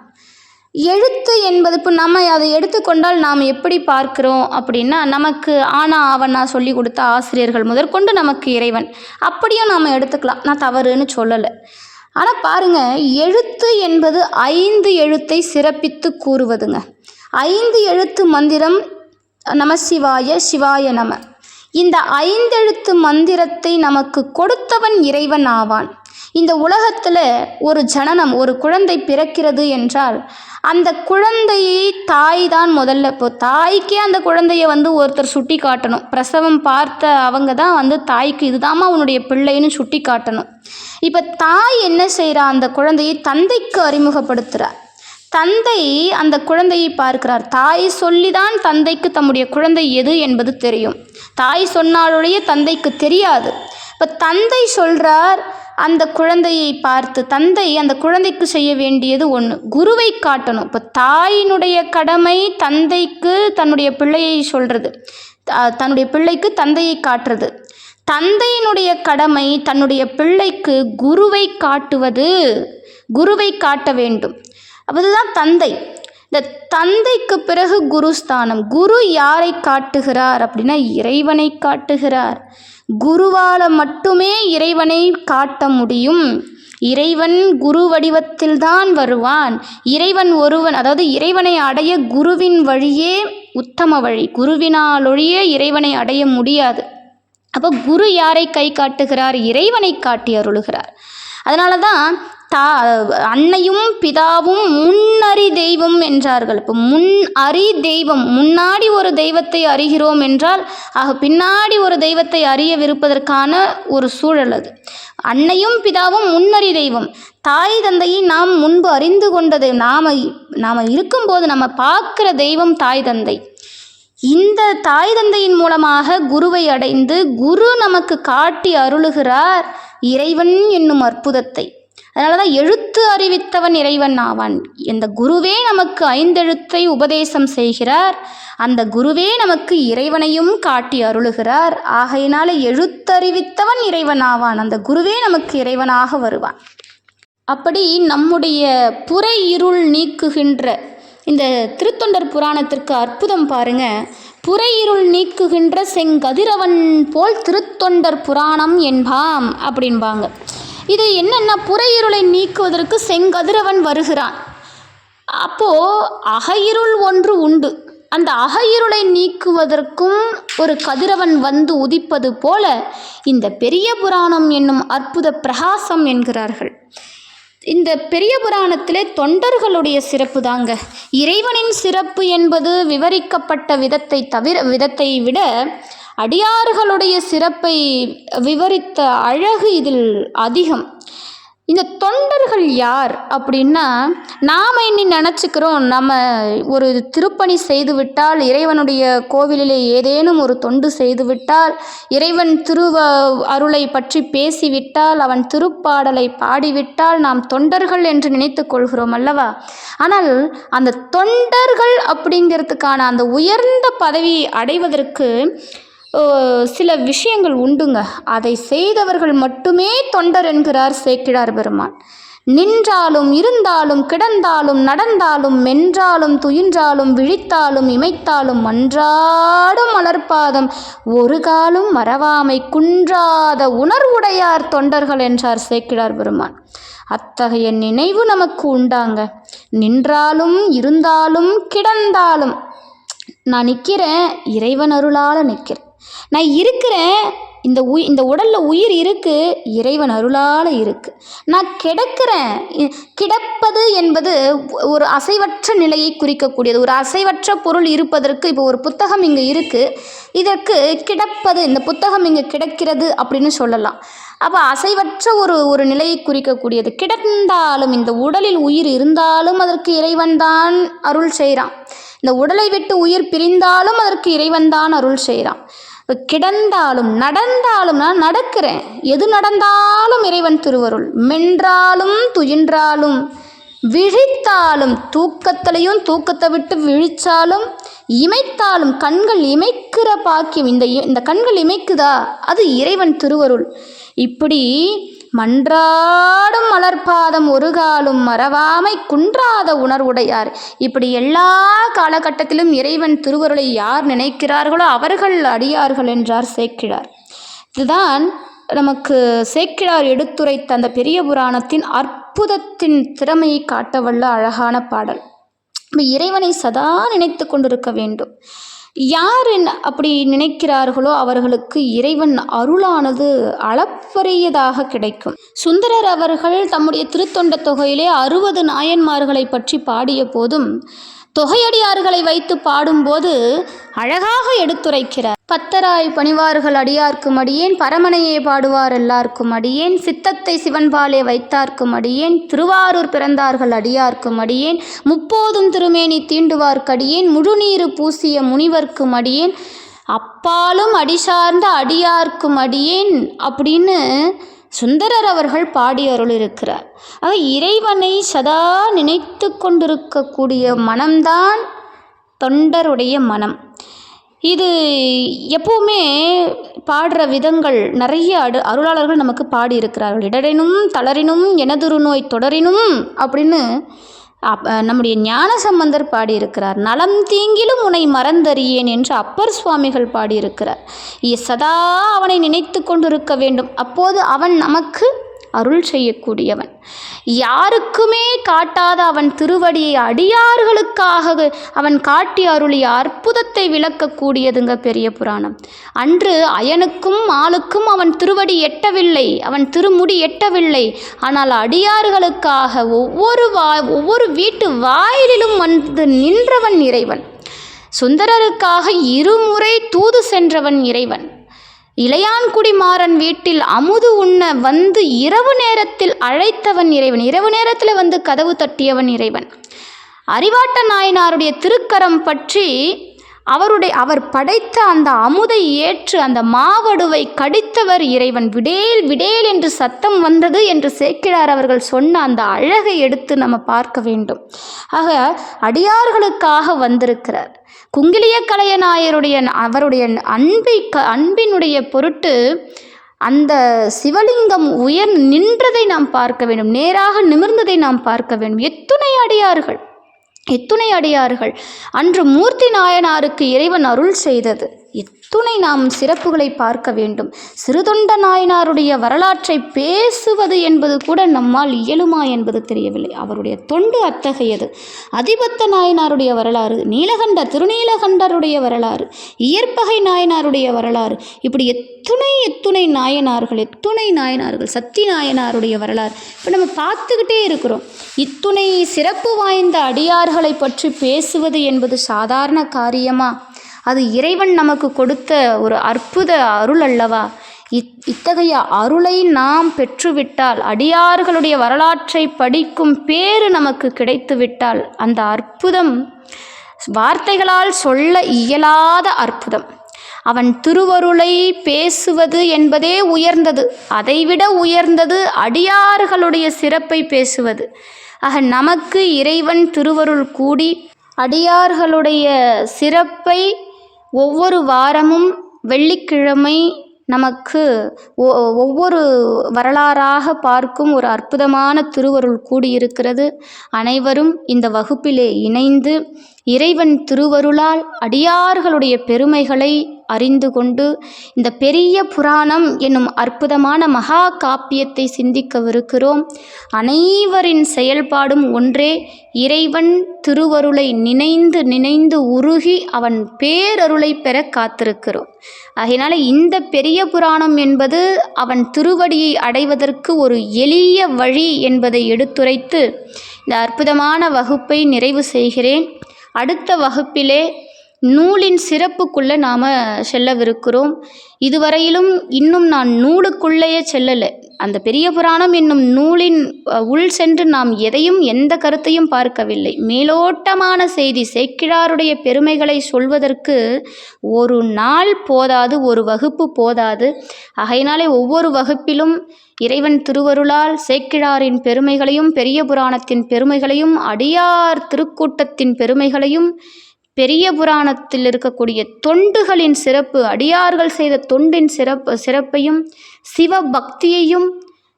எழுத்து என்பது, இப்போ நம்ம அதை எடுத்துக்கொண்டால் நாம் எப்படி பார்க்கிறோம் அப்படின்னா, நமக்கு ஆனா ஆவனா சொல்லி கொடுத்த ஆசிரியர்கள் முதற்கொண்டு நமக்கு இறைவன், அப்படியும் நாம் எடுத்துக்கலாம். நான் தவறுன்னு சொல்லலை. ஆனால் பாருங்கள், எழுத்து என்பது 5 எழுத்தை சிறப்பித்து கூறுவதுங்க. 5 எழுத்து மந்திரம் நமசிவாய சிவாய நம. இந்த 5 எழுத்து மந்திரத்தை நமக்கு கொடுத்தவன் இறைவன் ஆவான். இந்த உலகத்தில் ஒரு ஜனனம், ஒரு குழந்தை பிறக்கிறது என்றால் அந்த குழந்தையை தாய் தான் முதல்ல. இப்போ தாய்க்கே அந்த குழந்தைய ஒருத்தர் சுட்டி காட்டணும். பிரசவம் பார்த்த அவங்க தான் தாய்க்கு இதுதாம்மா உன்னுடைய பிள்ளைன்னு சுட்டி காட்டணும். இப்போ தாய் என்ன செய்கிறா? அந்த குழந்தையை தந்தைக்கு அறிமுகப்படுத்துகிறார். தந்தை அந்த குழந்தையை பார்க்கிறார். தாய் சொல்லிதான் தந்தைக்கு தம்முடைய குழந்தை எது என்பது தெரியும். தாய் சொன்னாலுடைய தந்தைக்கு தெரியாது. இப்போ தந்தை சொல்கிறார் அந்த குழந்தையை பார்த்து. தந்தை அந்த குழந்தைக்கு செய்ய வேண்டியது ஒன்று, குருவை காட்டணும். இப்போ தாயினுடைய கடமை தந்தைக்கு தன்னுடைய பிள்ளையை சொல்கிறது, தன்னுடைய பிள்ளைக்கு தந்தையை காட்டுறது. தந்தையினுடைய கடமை தன்னுடைய பிள்ளைக்கு குருவை காட்டுவது, குருவை காட்ட வேண்டும். அதுதான் தந்தை. இந்த தந்தைக்கு பிறகு குருஸ்தானம். குரு யாரை காட்டுகிறார் அப்படின்னா இறைவனை காட்டுகிறார். குருவால் மட்டுமே இறைவனை காட்ட முடியும். இறைவன் குரு வடிவத்தில்தான் வருவான். இறைவன் ஒருவன், அதாவது இறைவனை அடைய குருவின் வழியே உத்தம வழி. குருவினாலொழிய இறைவனை அடைய முடியாது. அப்போ குரு யாரை கை காட்டுகிறார்? இறைவனை காட்டி அருளுகிறார். அதனால தான் அன்னையும் பிதாவும் முன்னறி தெய்வம் என்றார்கள். இப்போ முன் அறி தெய்வம், முன்னாடி ஒரு தெய்வத்தை அறிகிறோம் என்றால் ஆக பின்னாடி ஒரு தெய்வத்தை அறியவிருப்பதற்கான ஒரு சூழல் அது. அன்னையும் பிதாவும் முன்னறி தெய்வம். தாய் தந்தையை நாம் முன்பு அறிந்து கொண்டது. நாம் இருக்கும்போது நம்ம பார்க்குற தெய்வம் தாய் தந்தை. இந்த தாய் தந்தையின் மூலமாக குருவை அடைந்து குரு நமக்கு காட்டி அருளுகிறார் இறைவன் என்னும் அற்புதத்தை. அதனால தான் எழுத்து அறிவித்தவன் இறைவன் ஆவான். இந்த குருவே நமக்கு 5 எழுத்தை உபதேசம் செய்கிறார். அந்த குருவே நமக்கு இறைவனையும் காட்டி அருளுகிறார். ஆகையினால எழுத்தறிவித்தவன் இறைவன் ஆவான். அந்த குருவே நமக்கு இறைவனாக வருவான். அப்படி நம்முடைய புற இருள் நீக்குகின்ற இந்த திருத்தொண்டர் புராணத்திற்கு அற்புதம் பாருங்க. புற இருள் நீக்குகின்ற செங்கதிரவன் போல் திருத்தொண்டர் புராணம் என்பாம் அப்படின்பாங்க. இது என்னென்னா, புற இருளை நீக்குவதற்கு செங்கதிரவன் வருகிறான். அப்போது அகையிருள் ஒன்று உண்டு. அந்த அகையிருளை நீக்குவதற்கும் ஒரு கதிரவன் உதிப்பது போல இந்த பெரிய புராணம் என்னும் அற்புத பிரகாசம் என்கிறார்கள். இந்த பெரிய புராணத்திலே தொண்டர்களுடைய சிறப்பு தாங்க. இறைவனின் சிறப்பு என்பது விவரிக்கப்பட்ட விதத்தை விட அடியார்களுடைய சிறப்பை விவரித்த அழகு இதில் அதிகம். இந்த தொண்டர்கள் யார் அப்படின்னா, நாம் இன்னி நினச்சிக்கிறோம் நம்ம ஒரு திருப்பணி செய்துவிட்டால், இறைவனுடைய கோவிலிலே ஏதேனும் ஒரு தொண்டு செய்துவிட்டால், இறைவன் அருளை பற்றி பேசிவிட்டால், அவன் திருப்பாடலை பாடிவிட்டால் நாம் தொண்டர்கள் என்று நினைத்து கொள்கிறோம் அல்லவா? ஆனால் அந்த தொண்டர்கள் அப்படிங்கிறதுக்கான அந்த உயர்ந்த பதவியை அடைவதற்கு சில விஷயங்கள் உண்டுங்க. அதை செய்தவர்கள் மட்டுமே தொண்டர் என்கிறார் சேக்கிழார் பெருமான். நின்றாலும் இருந்தாலும் கிடந்தாலும் நடந்தாலும் மென்றாலும் துயின்றாலும் விழித்தாலும் இமைத்தாலும் மன்றாடும் மலர்பாதம் ஒரு காலும் மறவாமை குன்றாத உணர்வுடையார் தொண்டர்கள் என்றார் சேக்கிழார் பெருமான். அத்தகைய நினைவு நமக்கு உண்டாங்க. நின்றாலும் இருந்தாலும் கிடந்தாலும் நான் நிற்கிறேன், இறைவன் அருளால் நிற்கிறேன். நான் இருக்கிறேன், இந்த உடலில் உயிர் இருக்குது, இறைவன் அருளால் இருக்குது. நான் கிடக்கிறேன். கிடப்பது என்பது ஒரு அசைவற்ற நிலையை குறிக்கக்கூடியது. ஒரு அசைவற்ற பொருள் இருப்பதற்கு, இப்போ ஒரு புத்தகம் இங்கே இருக்குது, இதற்கு கிடப்பது, இந்த புத்தகம் இங்கே கிடக்கிறது அப்படின்னு சொல்லலாம். அப்போ அசைவற்ற ஒரு நிலையை குறிக்கக்கூடியது. கிடந்தாலும், இந்த உடலில் உயிர் இருந்தாலும் அதற்கு இறைவன்தான் அருள் செய்கிறான். இந்த உடலை விட்டு உயிர் பிரிந்தாலும் அதற்கு இறைவன்தான் அருள் செய்கிறான். கிடந்தாலும் நடந்தாலும் நான் நடக்கிறேன், எது நடந்தாலும் இறைவன் திருவருள். மென்றாலும் துயின்றாலும் விழித்தாலும், தூக்கத்திலையும் தூக்கத்தை விட்டு விழிச்சாலும், இமைத்தாலும் கண்கள் இமைக்கிற பாக்கியம், இந்த கண்கள் இமைக்குதா, அது இறைவன் திருவருள். இப்படி மன்றாடும் மலர்பாதம் ஒரு காலும் மறவாமை குன்றாத உணர்வுடையார். இப்படி எல்லா காலகட்டத்திலும் இறைவன் திருவருளை யார் நினைக்கிறார்களோ அவர்கள் அடியார்கள் என்றார் சேக்கிழார். இதுதான் நமக்கு சேக்கிழார் எடுத்துரைத்த அந்த பெரிய புராணத்தின் அற்புதத்தின் திறமையை காட்டவல்ல அழகான பாடல். இறைவனை சதா நினைத்து கொண்டிருக்க வேண்டும். யார் அப்படி நினைக்கிறார்களோ அவர்களுக்கு இறைவன் அருளானது அளப்பரியதாக கிடைக்கும். சுந்தரர் அவர்கள் தம்முடைய திருத்தொண்ட தொகையிலே 60 நாயன்மார்களை பற்றி பாடிய போதும் தொகையடியார்களை வைத்து பாடும்போது அழகாக எடுத்துரைக்கிறார். பத்தராய் பணிவார்கள் அடியார்க்கும் அடியேன், பரமனையே பாடுவார் எல்லாருக்கும் அடியேன், சித்தத்தை சிவன்பாலே வைத்தார்க்கும் அடியேன், திருவாரூர் பிறந்தார்கள் அடியார்க்கும் அடியேன், முப்போதும் திருமேனி தீண்டுவார்க்கடியேன், முழுநீரு பூசிய முனிவர்க்கும் அடியேன், அப்பாலும் அடிசார்ந்த அடியார்க்கும் அடியேன் அப்படின்னு சுந்தரர் அவர்கள் பாடி அருள் இருக்கிறார். ஆக இறைவனை சதா நினைத்து கொண்டிருக்கக்கூடிய மனம்தான் தொண்டருடைய மனம். இது எப்பவுமே பாடுற விதங்கள் நிறைய அருளாளர்கள் நமக்கு பாடியிருக்கிறார்கள். இடரினும் தளரினும் எனதுரு நோய் தொடரினும் அப்படின்னு நம்முடைய ஞான சம்பந்தர் பாடியிருக்கிறார். நலம் தீங்கிலும் உன்னை மறந்தறியேன் என்று அப்பர் சுவாமிகள் பாடியிருக்கிறார். சதா அவனை நினைத்து கொண்டிருக்க வேண்டும். அப்போது அவன் நமக்கு அருள் செய்யக்கூடியவன். யாருக்குமே காட்டாத அவன் திருவடியை அடியார்களுக்காக அவன் காட்டி அருளிய அற்புதத்தை விளக்கக்கூடியதுங்க பெரிய புராணம். அன்று அயனுக்கும் ஆளுக்கும் அவன் திருவடி எட்டவில்லை, அவன் திருமுடி எட்டவில்லை. ஆனால் அடியார்களுக்காக ஒவ்வொரு வீட்டு வாயிலிலும் வந்து நின்றவன் இறைவன். சுந்தரருக்காக 2 முறை தூது சென்றவன் இறைவன். இளையான்குடி மாறன் வீட்டில் அமுது உண்ண வந்து இரவு நேரத்தில் அழைத்தவன் இறைவன். இரவு நேரத்தில் வந்து கதவு தட்டியவன் இறைவன். அறிவாட்ட நாயனாருடைய திருக்கரம் பற்றி அவர் படைத்த அந்த அமுதை ஏற்று அந்த மாவடுவை கடித்தவர் இறைவன். விடேல் விடேல் என்று சத்தம் வந்தது என்று சேக்கிழார் அவர்கள் சொன்ன அந்த அழகை எடுத்து நம்ம பார்க்க வேண்டும். ஆக அடியார்களுக்காக வந்திருக்கிறார். குங்கிலிய கலையநாயருடைய அவருடைய அன்பினுடைய பொருட்டு அந்த சிவலிங்கம் உயர் நின்றதை நாம் பார்க்க வேண்டும், நேராக நிமிர்ந்ததை நாம் பார்க்க வேண்டும். எத்துணை அடியார்கள் அன்று மூர்த்தி நாயனாருக்கு இறைவன் அருள் செய்தது. எத்துணை நாம் சிறப்புகளை பார்க்க வேண்டும். சிறுதொண்ட நாயனாருடைய வரலாற்றை பேசுவது என்பது கூட நம்மால் இயலுமா என்பது தெரியவில்லை. அவருடைய தொண்டு அத்தகையது. அதிபத்த நாயனாருடைய வரலாறு, திருநீலகண்டருடைய வரலாறு, இயற்பகை நாயனாருடைய வரலாறு, இப்படி எத்துணை நாயனார்கள், சக்தி நாயனாருடைய வரலாறு இப்போ நம்ம பார்த்துக்கிட்டே இருக்கிறோம். இத்துணை சிறப்பு வாய்ந்த அடியார்களை பற்றி பேசுவது என்பது சாதாரண காரியமா? அது இறைவன் நமக்கு கொடுத்த ஒரு அற்புத அருள் அல்லவா? இத்தகைய அருளை நாம் பெற்றுவிட்டால், அடியார்களுடைய வரலாற்றை படிக்கும் பேறு நமக்கு கிடைத்துவிட்டால், அந்த அற்புதம் வார்த்தைகளால் சொல்ல இயலாத அற்புதம். அவன் திருவருளை பேசுவது என்பதே உயர்ந்தது. அதைவிட உயர்ந்தது அடியார்களுடைய சிறப்பை பேசுவது. ஆக நமக்கு இறைவன் திருவருள் கூடி அடியார்களுடைய சிறப்பை ஒவ்வொரு வாரமும் வெள்ளிக்கிழமை நமக்கு ஒவ்வொரு வரலாறாக பார்க்கும் ஒரு அற்புதமான திருவருள் கூடியிருக்கிறது. அனைவரும் இந்த வகுப்பிலே இணைந்து இறைவன் திருவருளால் அடியார்களுடைய பெருமைகளை அறிந்து கொண்டு இந்த பெரிய புராணம் என்னும் அற்புதமான மகா காப்பியத்தை சிந்திக்கவிருக்கிறோம். அனைவரின் செயல்பாடும் ஒன்றே, இறைவன் திருவருளை நினைந்து நினைந்து உருகி அவன் பேரருளை பெற காத்திருக்கிறோம். ஆகையினால இந்த பெரிய புராணம் என்பது அவன் திருவடியை அடைவதற்கு ஒரு எளிய வழி என்பதை எடுத்துரைத்து இந்த அற்புதமான வகுப்பை நிறைவு செய்கிறேன். அடுத்த வகுப்பிலே நூலின் சிறப்புக்குள்ளே நாம் செல்லவிருக்கிறோம். இதுவரையிலும் இன்னும் நான் நூலுக்குள்ளேயே செல்லலை. அந்த பெரிய புராணம் என்னும் நூலின் உள் சென்று நாம் எதையும் எந்த கருத்தையும் பார்க்கவில்லை. மேலோட்டமான செய்தி, சேக்கிழாருடைய பெருமைகளை சொல்வதற்கு ஒரு நாள் போதாது, ஒரு வகுப்பு போதாது. ஆகையினாலே ஒவ்வொரு வகுப்பிலும் இறைவன் திருவருளால் சேக்கிழாரின் பெருமைகளையும் பெரிய புராணத்தின் பெருமைகளையும் அடியார் திருக்கூட்டத்தின் பெருமைகளையும் பெரிய புராணத்தில் இருக்கக்கூடிய தொண்டுகளின் சிறப்பு, அடியார்கள் செய்த தொண்டின் சிறப்பையும் சிவபக்தியையும்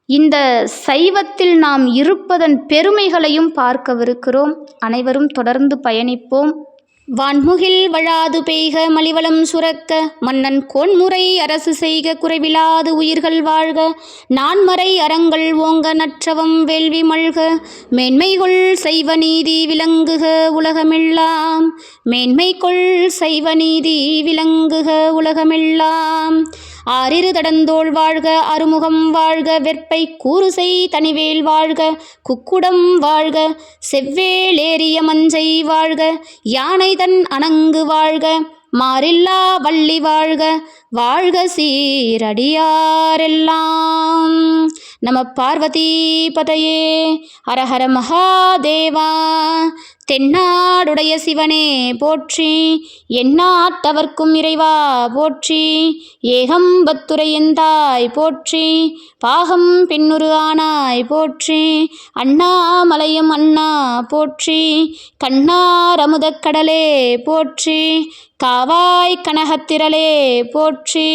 இந்த சைவத்தில் நாம் இருப்பதன் பெருமைகளையும் பார்க்கவிருக்கிறோம். அனைவரும் தொடர்ந்து பயணிப்போம். வான்முகில் வழாது பெய்க மலிவளம் சுரக்க, மன்னன் கோன்முறை அரசு செய்க குறைவிலாது உயிர்கள் வாழ்க, நான்மறை அறங்கள் ஓங்க நற்றவம் வேள்வி மல்க, மேன்மைகொள் செய்வ நீதி விளங்குக உலகமெல்லாம், மேன்மைகொள் செய்வ நீதி விளங்குக உலகமெல்லாம். ஆறிரு தடந்தோள் வாழ்க, அருமுகம் வாழ்க, வெற்பை கூறுசை தனிவேல் வாழ்க, குக்குடம் வாழ்க, செவ்வேளேறிய மஞ்சை வாழ்க, யானை தன் அணங்கு வாழ்க, மாறில்லா வள்ளி வாழ்க, வாழ்க சீரடியாரெல்லாம். நம பார்வதி பதையே. ஹரஹர மகாதேவா. தென்னாடுடைய சிவனே போற்றி, எந்நாட்டவர்க்கும் இறைவா போற்றி, ஏகம்பத்துரையந்தாய் போற்றி, பாகம் பெண்ணுரு ஆனாய் போற்றி, அண்ணாமலையும் அண்ணா போற்றி, கண்ணாரமுதக் கடலே போற்றி, காவாய் கனகத்திரளே போற்றி,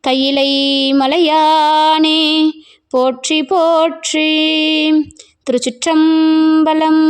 கையிலை மலையானே போற்றி போற்றி. திருச்சிற்றம்பலம்.